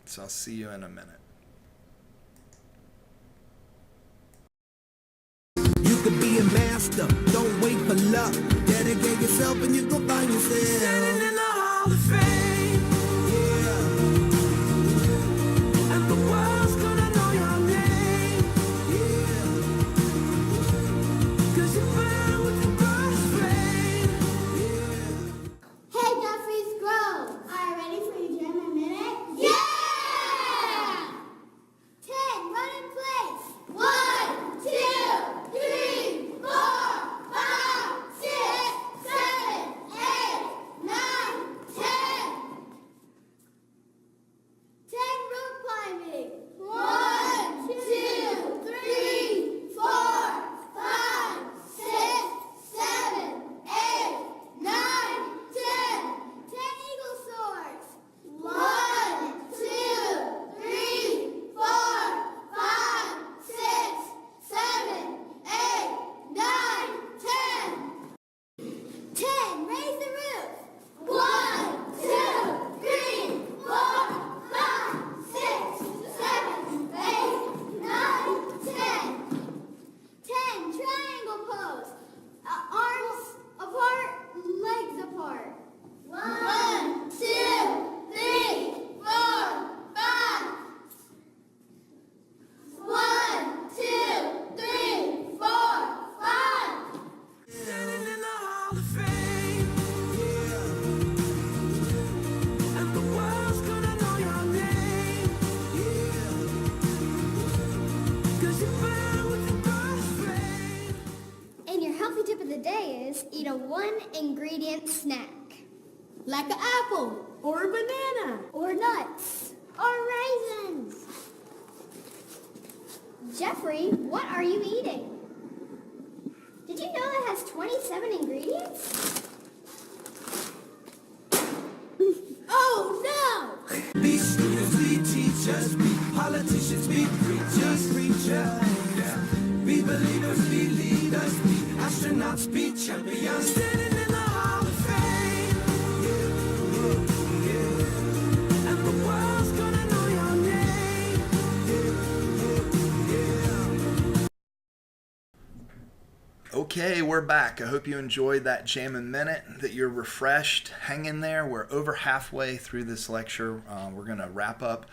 Speaker 1: So I'll see you in a minute.
Speaker 2: You could be a master, don't wait for luck. Dedicate yourself and you go find yourself. Standing in the Hall of Fame. Yeah. And the world's gonna know your name. Yeah. 'Cause you burn with the first flame.
Speaker 3: one ingredient snack.
Speaker 4: Like an apple, or a banana,
Speaker 3: Or nuts. Or raisins. Jeffrey, what are you eating? Did you know that has 27 ingredients?
Speaker 4: Oh no!
Speaker 2: Be students, be teachers, be politicians, be preachers, be believers, be leaders, be astronauts, be champions, standing in the Hall of Fame. And the world's gonna know your name.
Speaker 1: Okay, we're back. I hope you enjoyed that Jammin' Minute, that you're refreshed. Hang in there. We're over halfway through this lecture. We're going to wrap up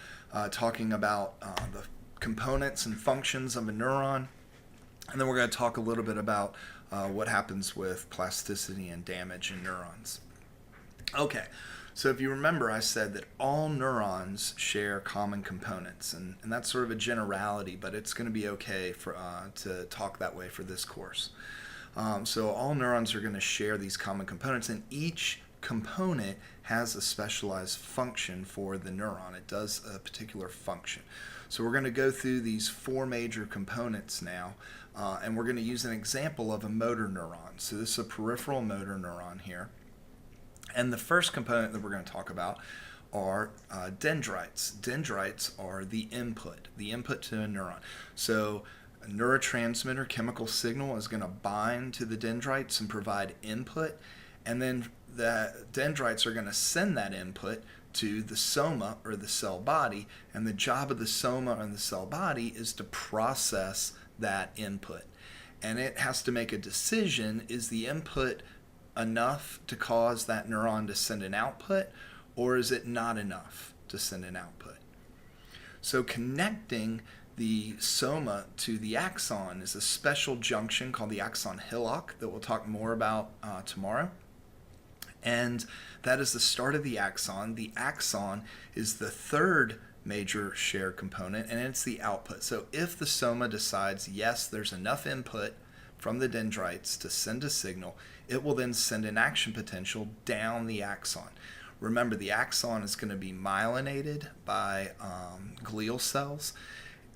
Speaker 1: talking about the components and functions of a neuron. And then we're going to talk a little bit about what happens with plasticity and damage in neurons. Okay, so if you remember, I said that all neurons share common components, and that's sort of a generality, but it's going to be okay for to talk that way for this course. So all neurons are going to share these common components, and each component has a specialized function for the neuron. It does a particular function. So we're going to go through these four major components now, and we're going to use an example of a motor neuron. So this is a peripheral motor neuron here. And the first component that we're going to talk about are dendrites. Dendrites are the input to a neuron. So a neurotransmitter chemical signal is going to bind to the dendrites and provide input, and then the dendrites are going to send that input to the soma, or the cell body, and the job of the soma and the cell body is to process that input. And it has to make a decision: is the input enough to cause that neuron to send an output, or is it not enough to send an output? So connecting the soma to the axon is a special junction called the axon hillock that we'll talk more about tomorrow. And that is the start of the axon. The axon is the third major shared component, and it's the output. So if the soma decides, yes, there's enough input from the dendrites to send a signal, it will then send an action potential down the axon. Remember, the axon is going to be myelinated by glial cells.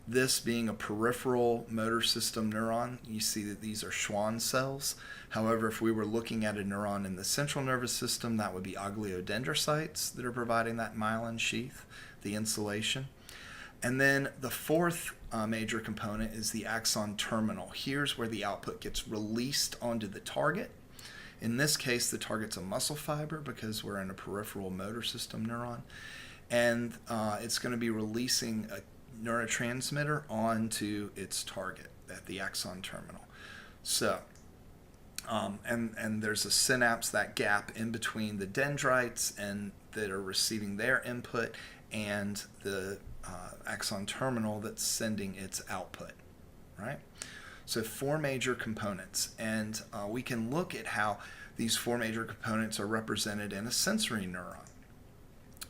Speaker 1: This being a peripheral motor system neuron, you see that these are Schwann cells. However, if we were looking at a neuron in the central nervous system, that would be oligodendrocytes that are providing that myelin sheath, the insulation. And then the fourth major component is the axon terminal. Here's where the output gets released onto the target. In this case, the target's a muscle fiber because we're in a peripheral motor system neuron. And it's going to be releasing a neurotransmitter onto its target at the axon terminal. So, and there's a synapse, that gap in between the dendrites and that are receiving their input and the axon terminal that's sending its output, right? So four major components, and we can look at how these four major components are represented in a sensory neuron.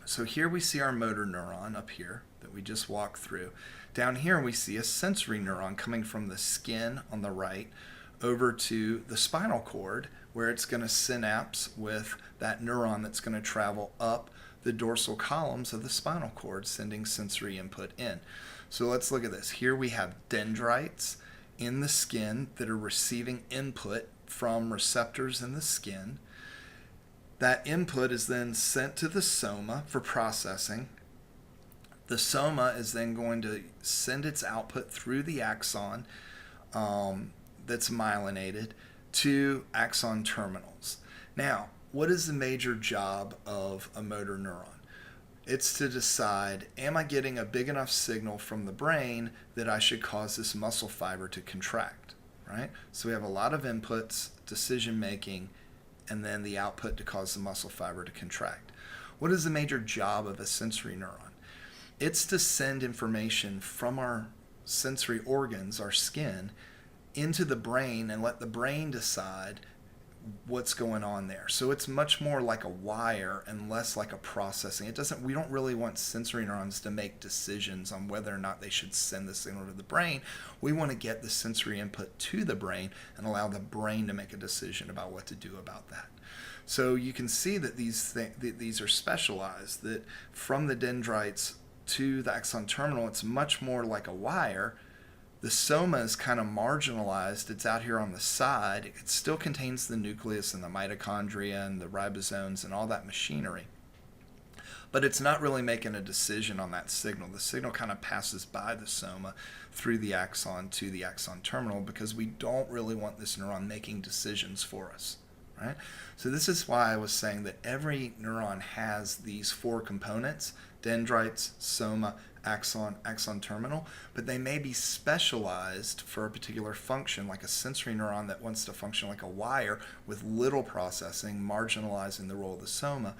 Speaker 1: So here we see our motor neuron up here that we just walked through. Down here we see a sensory neuron coming from the skin on the right over to the spinal cord, where it's going to synapse with that neuron that's going to travel up the dorsal columns of the spinal cord, sending sensory input in. So let's look at this. Here we have dendrites in the skin that are receiving input from receptors in the skin. That input is then sent to the soma for processing. The soma is then going to send its output through the axon that's myelinated to axon terminals. Now, what is the major job of a motor neuron? It's to decide, am I getting a big enough signal from the brain that I should cause this muscle fiber to contract, right? So we have a lot of inputs, decision making, and then the output to cause the muscle fiber to contract. What is the major job of a sensory neuron? It's to send information from our sensory organs, our skin, into the brain and let the brain decide what's going on there. So it's much more like a wire and less like a processing. We don't really want sensory neurons to make decisions on whether or not they should send the signal to the brain. We want to get the sensory input to the brain and allow the brain to make a decision about what to do about that. So you can see that these are specialized, that from the dendrites to the axon terminal, it's much more like a wire. The soma is kind of marginalized. It's out here on the side. It still contains the nucleus and the mitochondria and the ribosomes and all that machinery. But it's not really making a decision on that signal. The signal kind of passes by the soma through the axon to the axon terminal because we don't really want this neuron making decisions for us. Right? So this is why I was saying that every neuron has these four components: dendrites, soma, axon, axon terminal, but they may be specialized for a particular function, like a sensory neuron that wants to function like a wire with little processing, marginalizing the role of the soma,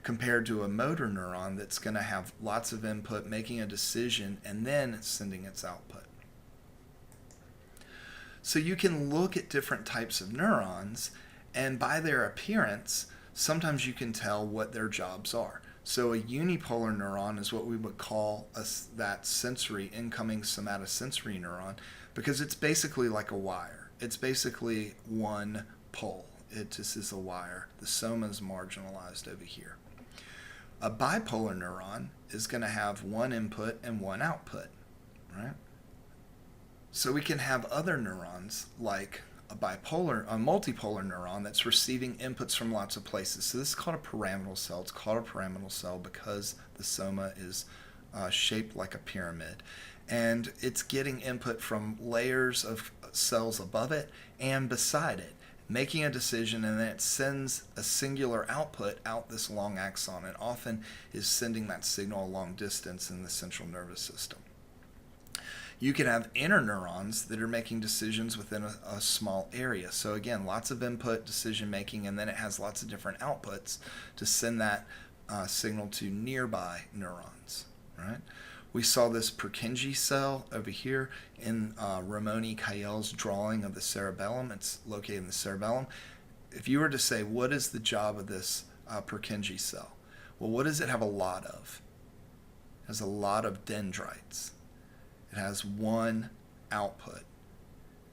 Speaker 1: compared to a motor neuron that's going to have lots of input, making a decision, and then sending its output. So you can look at different types of neurons, and by their appearance, sometimes you can tell what their jobs are. So a unipolar neuron is what we would call that sensory incoming somatosensory neuron, because it's basically like a wire. It's basically one pole. It just is a wire. The soma is marginalized over here. A bipolar neuron is going to have one input and one output, right? So we can have other neurons like a multipolar neuron that's receiving inputs from lots of places. So this is called a pyramidal cell. It's called a pyramidal cell because the soma is shaped like a pyramid. And it's getting input from layers of cells above it and beside it, making a decision, and then it sends a singular output out this long axon, and often is sending that signal a long distance in the central nervous system. You can have interneurons that are making decisions within a small area. So again, lots of input, decision making, and then it has lots of different outputs to send that signal to nearby neurons, right? We saw this Purkinje cell over here in Ramoni Kayel's drawing of the cerebellum. It's located in the cerebellum. If you were to say, what is the job of this Purkinje cell? Well, what does it have a lot of? It has a lot of dendrites. It has one output.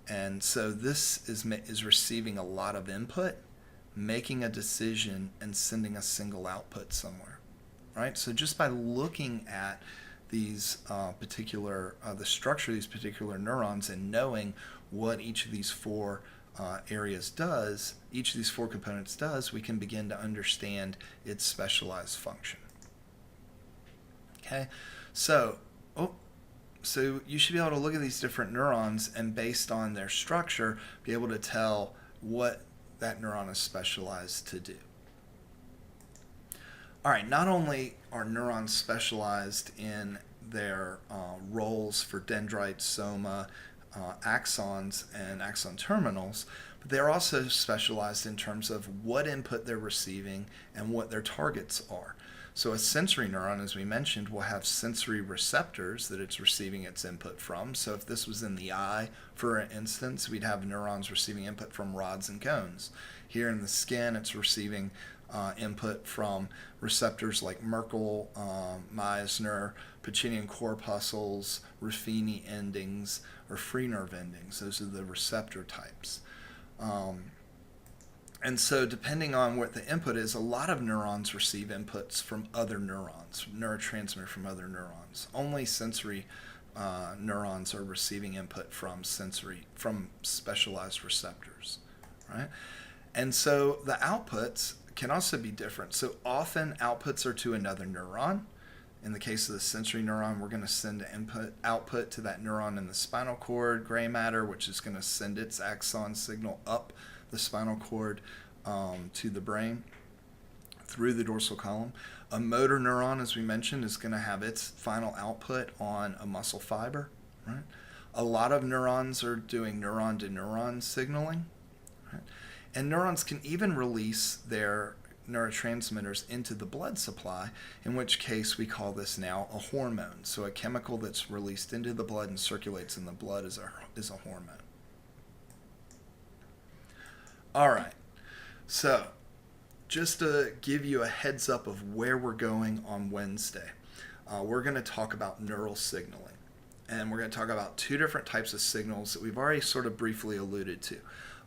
Speaker 1: And so this is receiving a lot of input, making a decision, and sending a single output somewhere, right? So just by looking at these the structure of these particular neurons and knowing what each of these four areas does, each of these four components does, we can begin to understand its specialized function. Okay, so you should be able to look at these different neurons and based on their structure, be able to tell what that neuron is specialized to do. All right, not only are neurons specialized in their roles for dendrites, soma, axons, and axon terminals, but they're also specialized in terms of what input they're receiving and what their targets are. So a sensory neuron, as we mentioned, will have sensory receptors that it's receiving its input from. So if this was in the eye, for instance, we'd have neurons receiving input from rods and cones. Here in the skin, it's receiving input from receptors like Merkel, Meissner, Pacinian corpuscles, Ruffini endings, or free nerve endings. Those are the receptor types. And so depending on what the input is, a lot of neurons receive inputs from other neurons, neurotransmitter from other neurons. Only sensory neurons are receiving input from specialized receptors, right? And so the outputs can also be different. So often outputs are to another neuron. In the case of the sensory neuron, we're going to send output to that neuron in the spinal cord, gray matter, which is going to send its axon signal up the spinal cord to the brain through the dorsal column. A motor neuron, as we mentioned, is going to have its final output on a muscle fiber, right? A lot of neurons are doing neuron-to-neuron signaling, right? And neurons can even release their neurotransmitters into the blood supply, in which case we call this now a hormone. So a chemical that's released into the blood and circulates in the blood is a hormone. All right. So, just to give you a heads up of where we're going on Wednesday, we're going to talk about neural signaling. And we're going to talk about two different types of signals that we've already sort of briefly alluded to.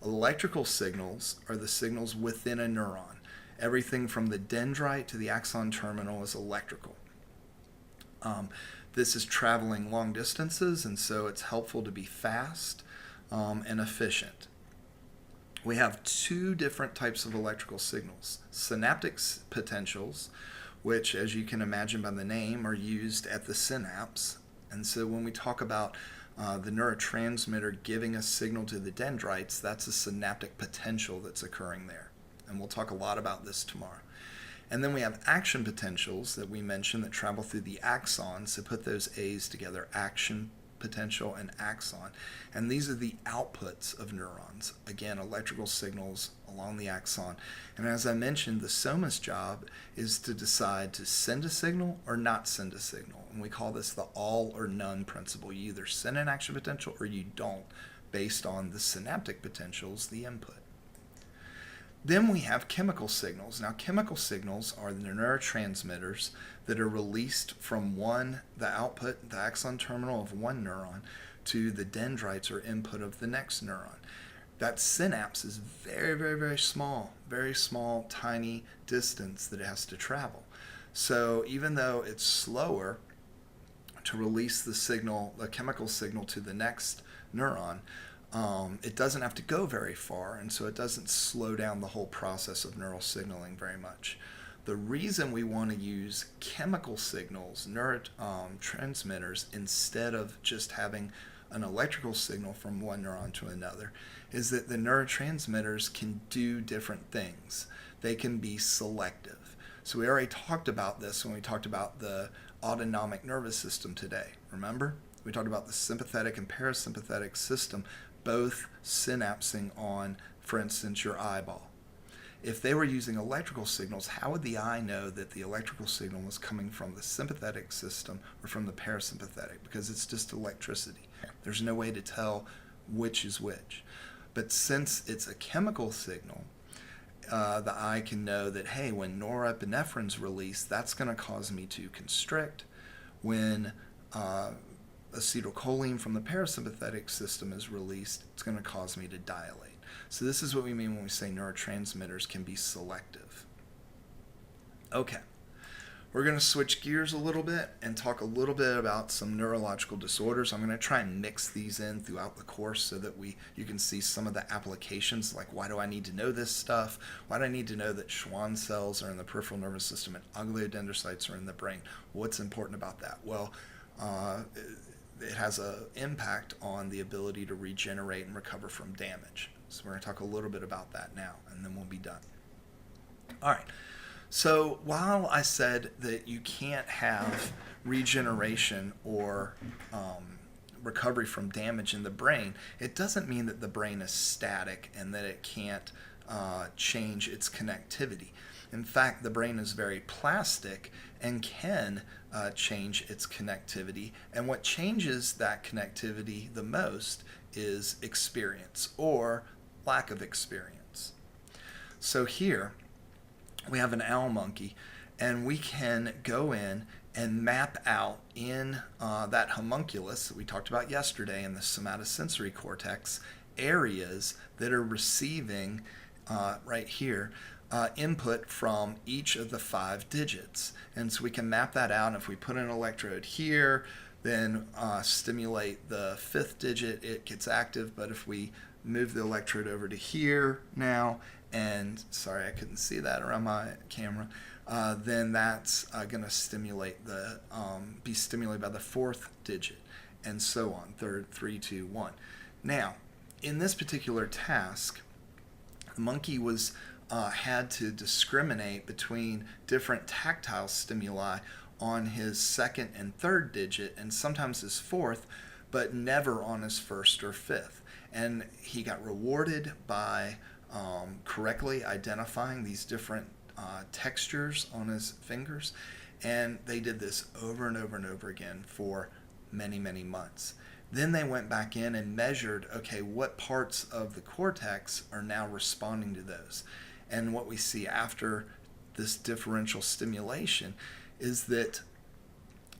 Speaker 1: Electrical signals are the signals within a neuron. Everything from the dendrite to the axon terminal is electrical. This is traveling long distances, and so it's helpful to be fast and efficient. We have two different types of electrical signals. Synaptic potentials, which, as you can imagine by the name, are used at the synapse. And so when we talk about the neurotransmitter giving a signal to the dendrites, that's a synaptic potential that's occurring there. And we'll talk a lot about this tomorrow. And then we have action potentials that we mentioned that travel through the axons. So put those A's together, action potential and axon. And these are the outputs of neurons. Again, electrical signals along the axon. And as I mentioned, the soma's job is to decide to send a signal or not send a signal. And we call this the all or none principle. You either send an action potential or you don't, based on the synaptic potentials, the input. Then we have chemical signals. Now, chemical signals are the neurotransmitters that are released from the output, the axon terminal of one neuron, to the dendrites or input of the next neuron. That synapse is very, very, very small, tiny distance that it has to travel. So even though it's slower to release the signal, the chemical signal to the next neuron, it doesn't have to go very far, and so it doesn't slow down the whole process of neural signaling very much. The reason we want to use chemical signals, neurotransmitters, instead of just having an electrical signal from one neuron to another, is that the neurotransmitters can do different things. They can be selective. So we already talked about this when we talked about the autonomic nervous system today. Remember? We talked about the sympathetic and parasympathetic system both synapsing on, for instance, your eyeball. If they were using electrical signals, how would the eye know that the electrical signal was coming from the sympathetic system or from the parasympathetic? Because it's just electricity. There's no way to tell which is which. But since it's a chemical signal, the eye can know that, hey, when norepinephrine's released, that's going to cause me to constrict. When acetylcholine from the parasympathetic system is released, it's going to cause me to dilate. So this is what we mean when we say neurotransmitters can be selective. Okay, we're going to switch gears a little bit and talk a little bit about some neurological disorders. I'm going to try and mix these in throughout the course so that you can see some of the applications, like why do I need to know this stuff? Why do I need to know that Schwann cells are in the peripheral nervous system and oligodendrocytes are in the brain? What's important about that? Well, it has an impact on the ability to regenerate and recover from damage. So we're going to talk a little bit about that now, and then we'll be done. All right. So while I said that you can't have regeneration or recovery from damage in the brain, it doesn't mean that the brain is static and that it can't change its connectivity. In fact, the brain is very plastic and can change its connectivity. And what changes that connectivity the most is experience or lack of experience. So here we have an owl monkey, and we can go in and map out in that homunculus that we talked about yesterday in the somatosensory cortex areas that are receiving right here input from each of the 5 digits. And so we can map that out. And if we put an electrode here, then stimulate the 5th digit, it gets active. But if we move the electrode over to here now, and sorry, I couldn't see that around my camera, then that's going to stimulate be stimulated by the 4th digit, and so on, 3, 2, 1. Now, in this particular task, the monkey had to discriminate between different tactile stimuli on his 2nd and 3rd digit, and sometimes his 4th, but never on his 1st or 5th. And he got rewarded by correctly identifying these different textures on his fingers, and they did this over and over and over again for many, many months. Then they went back in and measured, okay, what parts of the cortex are now responding to those. And what we see after this differential stimulation is that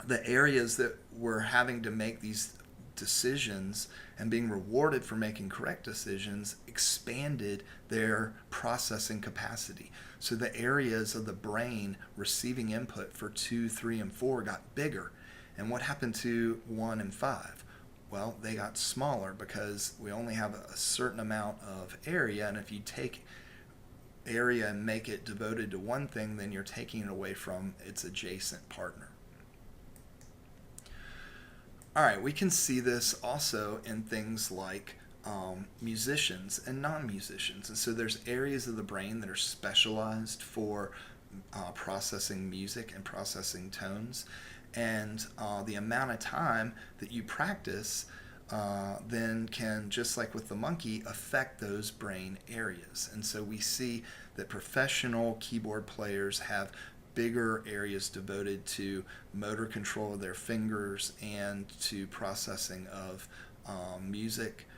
Speaker 1: the areas that were having to make these decisions and being rewarded for making correct decisions expanded their processing capacity. So the areas of the brain receiving input for 2, 3, and 4 got bigger. And what happened to 1 and 5? Well, they got smaller because we only have a certain amount of area, and if you take area and make it devoted to one thing, then you're taking it away from its adjacent partner. All right, we can see this also in things like musicians and non-musicians. And so there's areas of the brain that are specialized for processing music and processing tones. And the amount of time that you practice then can, just like with the monkey, affect those brain areas. And so we see that professional keyboard players have bigger areas devoted to motor control of their fingers and to processing of music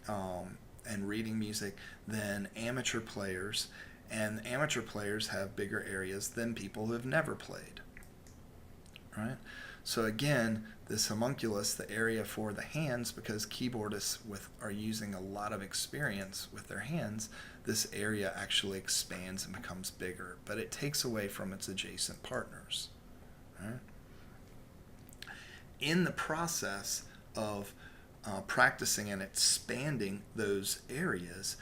Speaker 1: and reading music than amateur players. And amateur players have bigger areas than people who have never played. Right? So again, this homunculus, the area for the hands, because keyboardists are using a lot of experience with their hands, this area actually expands and becomes bigger, but it takes away from its adjacent partners. Right? In the process of practicing and expanding those areas,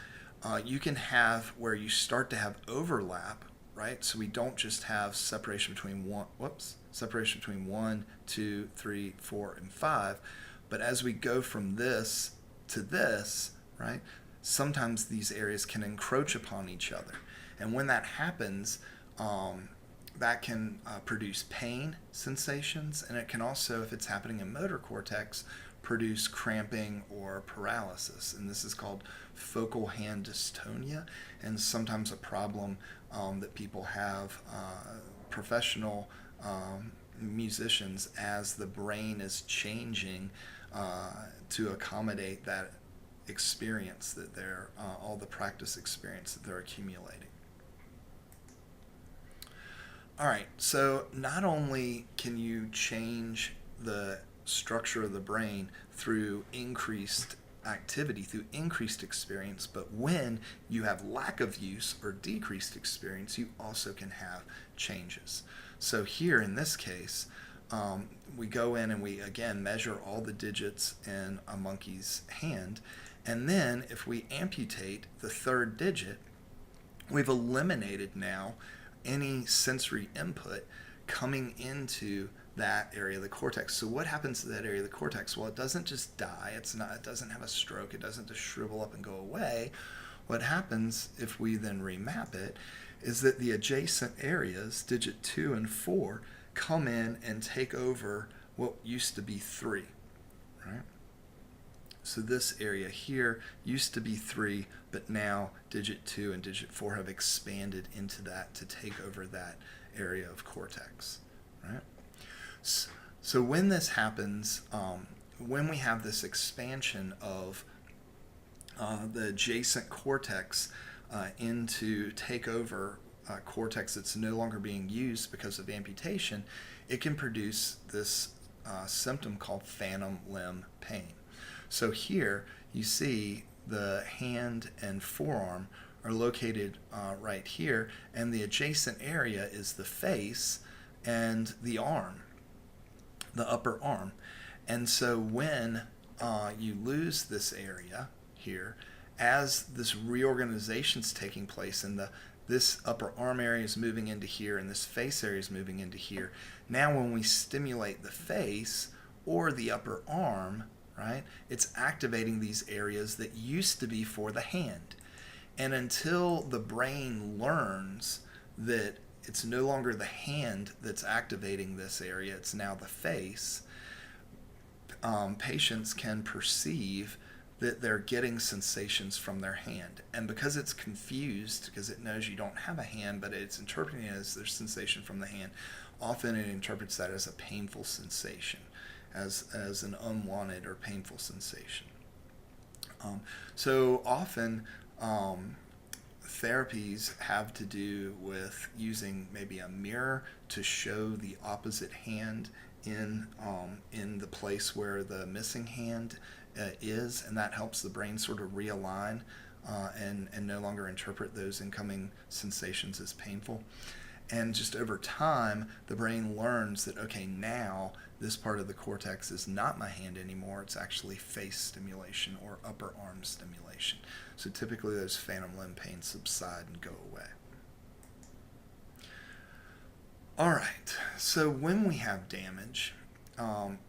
Speaker 1: you can have where you start to have overlap, right? So we don't just have separation between 1, 2, 3, 4, and 5, but as we go from this to this, right, sometimes these areas can encroach upon each other. And when that happens, that can produce pain sensations, and it can also, if it's happening in motor cortex, produce cramping or paralysis. And this is called focal hand dystonia, and sometimes a problem that people have, professional musicians, as the brain is changing to accommodate that experience that they're, all the practice experience that they're accumulating. All right, so not only can you change the structure of the brain through increased activity, through increased experience, but when you have lack of use or decreased experience, you also can have changes. So here in this case, we go in and we again measure all the digits in a monkey's hand, and then if we amputate the third digit, we've eliminated now any sensory input coming into that area of the cortex. So what happens to that area of the cortex? Well, it doesn't just die. It doesn't have a stroke. It doesn't just shrivel up and go away. What happens if we then remap it is that the adjacent areas, digit 2 and 4, come in and take over what used to be 3, right? So this area here used to be 3, but now digit 2 and digit 4 have expanded into that to take over that area of cortex, right? So when this happens, when we have this expansion of the adjacent cortex into take over cortex that's no longer being used because of amputation, it can produce this symptom called phantom limb pain. So here you see the hand and forearm are located right here, and the adjacent area is the face and the arm, the upper arm. And so when you lose this area here, as this reorganization is taking place and this upper arm area is moving into here and this face area is moving into here, now when we stimulate the face or the upper arm, right, it's activating these areas that used to be for the hand. And until the brain learns that it's no longer the hand that's activating this area, it's now the face, patients can perceive that they're getting sensations from their hand. And because it's confused, because it knows you don't have a hand, but it's interpreting it as their sensation from the hand, often it interprets that as a painful sensation, as an unwanted or painful sensation. So often therapies have to do with using maybe a mirror to show the opposite hand in the place where the missing hand is, and that helps the brain sort of realign and no longer interpret those incoming sensations as painful. And just over time, the brain learns that, okay, now this part of the cortex is not my hand anymore. It's actually face stimulation or upper arm stimulation. So typically those phantom limb pains subside and go away. All right, so when we have damage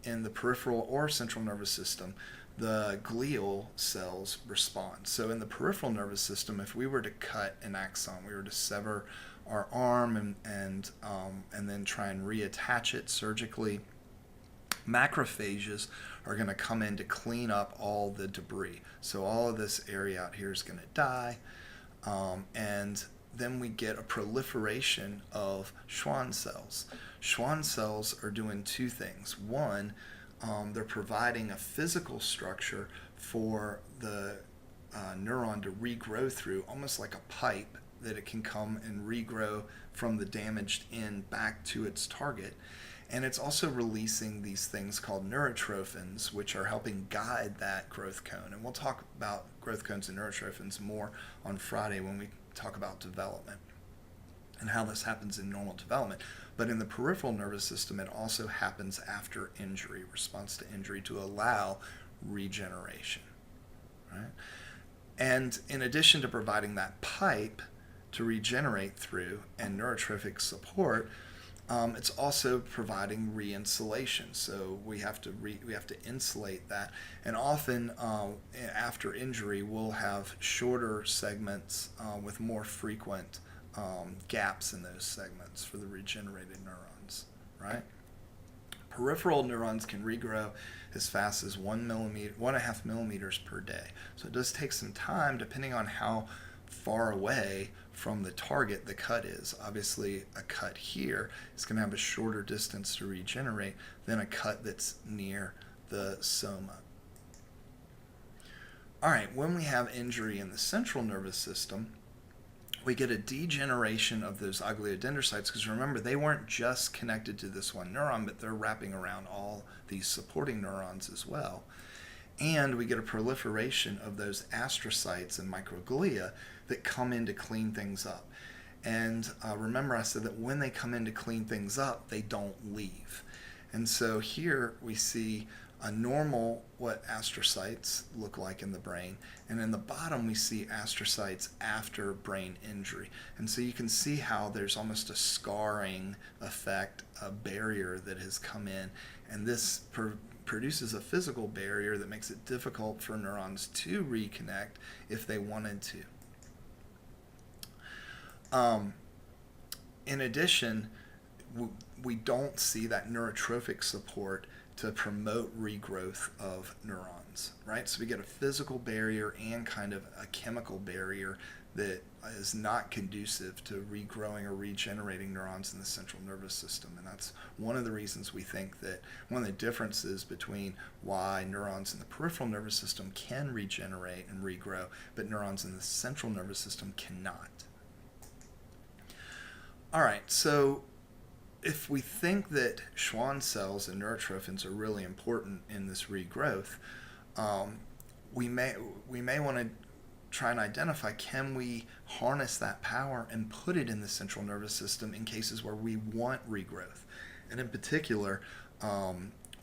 Speaker 1: in the peripheral or central nervous system, the glial cells respond. So in the peripheral nervous system, if we were to cut an axon, we were to sever our arm and then try and reattach it surgically, macrophages are going to come in to clean up all the debris. So all of this area out here is going to die, and then we get a proliferation of Schwann cells. Schwann cells are doing two things. One, they're providing a physical structure for the neuron to regrow through, almost like a pipe that it can come and regrow from the damaged end back to its target. And it's also releasing these things called neurotrophins, which are helping guide that growth cone. And we'll talk about growth cones and neurotrophins more on Friday when we talk about development and how this happens in normal development. But in the peripheral nervous system, it also happens after injury, response to injury, to allow regeneration, right? And in addition to providing that pipe to regenerate through and neurotrophic support, it's also providing re-insulation. So we have to insulate that, and often after injury, we'll have shorter segments with more frequent gaps in those segments for the regenerated neurons, right? Peripheral neurons can regrow as fast as 1.5 millimeters per day. So it does take some time, depending on how far away from the target the cut is. Obviously, a cut here is going to have a shorter distance to regenerate than a cut that's near the soma. All right, when we have injury in the central nervous system, we get a degeneration of those ogliodendrocytes, because remember, they weren't just connected to this one neuron, but they're wrapping around all these supporting neurons as well. And we get a proliferation of those astrocytes and microglia that come in to clean things up. And remember, I said that when they come in to clean things up, they don't leave. And so here we see a normal, what astrocytes look like in the brain, and in the bottom we see astrocytes after brain injury. And so you can see how there's almost a scarring effect, a barrier that has come in, and this produces a physical barrier that makes it difficult for neurons to reconnect if they wanted to. In addition, we don't see that neurotrophic support to promote regrowth of neurons, right? So we get a physical barrier and kind of a chemical barrier that is not conducive to regrowing or regenerating neurons in the central nervous system. And that's one of the reasons we think that one of the differences between why neurons in the peripheral nervous system can regenerate and regrow, but neurons in the central nervous system cannot. All right, so if we think that Schwann cells and neurotrophins are really important in this regrowth, we may want to try and identify, can we harness that power and put it in the central nervous system in cases where we want regrowth? And in particular,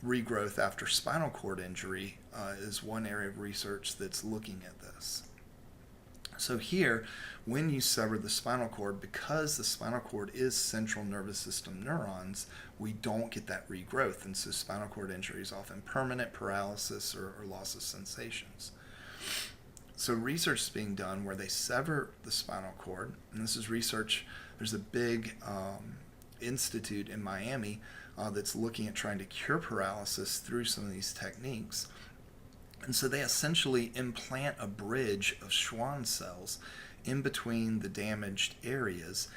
Speaker 1: regrowth after spinal cord injury is one area of research that's looking at this. So here, when you sever the spinal cord, because the spinal cord is central nervous system neurons, we don't get that regrowth. And so spinal cord injury is often permanent paralysis or loss of sensations. So research is being done where they sever the spinal cord, and this is research, there's a big institute in Miami that's looking at trying to cure paralysis through some of these techniques. And so they essentially implant a bridge of Schwann cells in between the damaged areas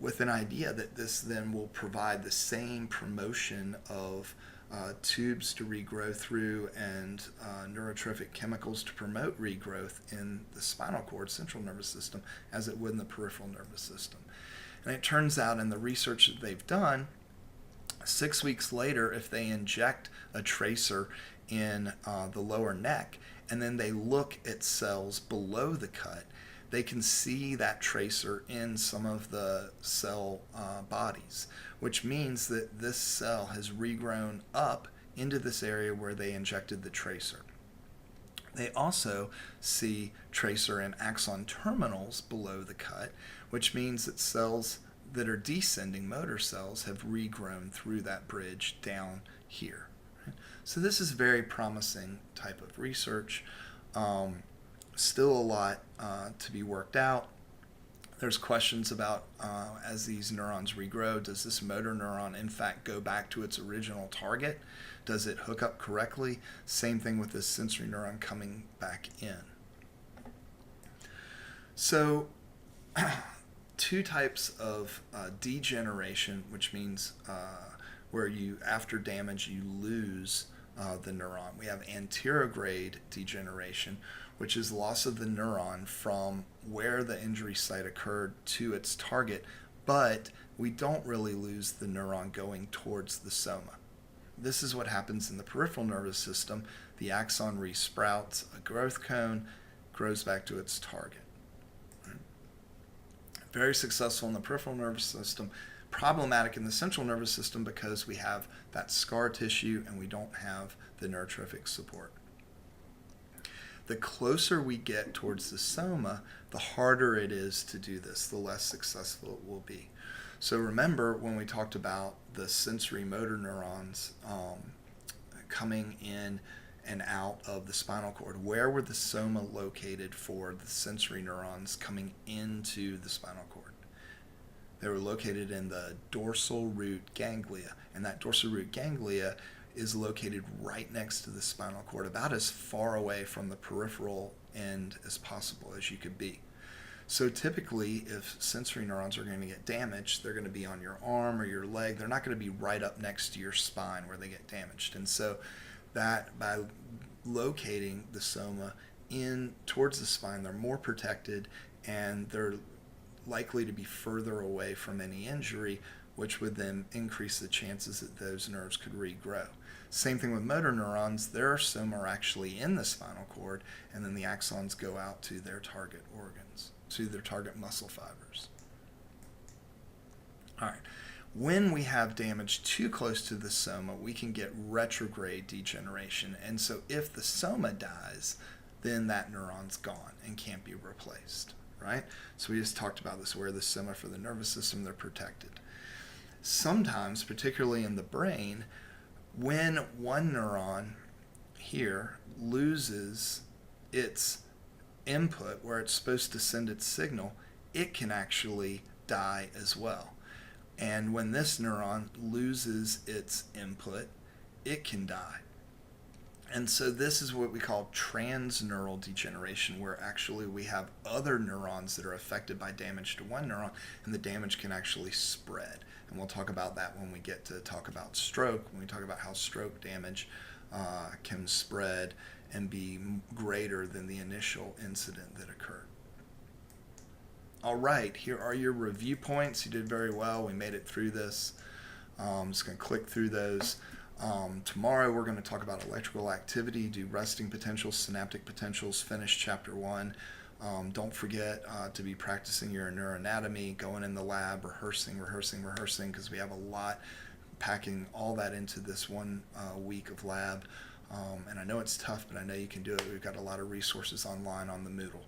Speaker 1: with an idea that this then will provide the same promotion of tubes to regrow through and neurotrophic chemicals to promote regrowth in the spinal cord, central nervous system, as it would in the peripheral nervous system. And it turns out in the research that they've done, 6 weeks later, if they inject a tracer in the lower neck and then they look at cells below the cut, they can see that tracer in some of the cell bodies, which means that this cell has regrown up into this area where they injected the tracer. They also see tracer in axon terminals below the cut, which means that cells that are descending motor cells have regrown through that bridge down here. So this is very promising type of research. Still a lot to be worked out. There's questions about as these neurons regrow, does this motor neuron in fact go back to its original target? Does it hook up correctly? Same thing with this sensory neuron coming back in. So two types of degeneration, which means where you, after damage, you lose the neuron. We have anterograde degeneration, which is loss of the neuron from where the injury site occurred to its target, but we don't really lose the neuron going towards the soma. This is what happens in the peripheral nervous system. The axon resprouts a growth cone, grows back to its target. Very successful in the peripheral nervous system, problematic in the central nervous system because we have that scar tissue and we don't have the neurotrophic support. The closer we get towards the soma, the harder it is to do this, the less successful it will be. So remember when we talked about the sensory motor neurons coming in and out of the spinal cord, where were the soma located for the sensory neurons coming into the spinal cord? They were located in the dorsal root ganglia, and that dorsal root ganglia is located right next to the spinal cord, about as far away from the peripheral end as possible as you could be. So typically, if sensory neurons are going to get damaged, they're going to be on your arm or your leg. They're not going to be right up next to your spine where they get damaged. And so that by locating the soma in towards the spine, they're more protected and they're likely to be further away from any injury, which would then increase the chances that those nerves could regrow. Same thing with motor neurons. Their soma are actually in the spinal cord, and then the axons go out to their target organs, to their target muscle fibers. All right. When we have damage too close to the soma, we can get retrograde degeneration. And so if the soma dies, then that neuron's gone and can't be replaced, right? So we just talked about this, where the soma for the nervous system, they're protected. Sometimes, particularly in the brain, when one neuron here loses its input where it's supposed to send its signal, it can actually die as well. And when this neuron loses its input, it can die. And so this is what we call transneural degeneration, where actually we have other neurons that are affected by damage to one neuron, and the damage can actually spread. And we'll talk about that when we get to talk about stroke, when we talk about how stroke damage can spread and be greater than the initial incident that occurred. All right, here are your review points. You did very well. We made it through this. I'm just going to click through those. Tomorrow we're going to talk about electrical activity, do resting potentials, synaptic potentials, finish chapter 1. Don't forget to be practicing your neuroanatomy, going in the lab, rehearsing, because we have a lot, packing all that into this 1 week of lab. And I know it's tough, but I know you can do it. We've got a lot of resources online on the Moodle.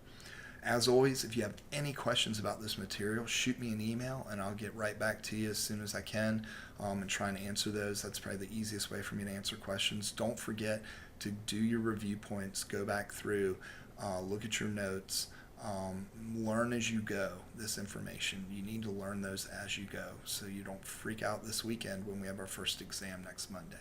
Speaker 1: As always, if you have any questions about this material, shoot me an email and I'll get right back to you as soon as I can and try and answer those. That's probably the easiest way for me to answer questions. Don't forget to do your review points, go back through, look at your notes, learn as you go this information. You need to learn those as you go so you don't freak out this weekend when we have our first exam next Monday.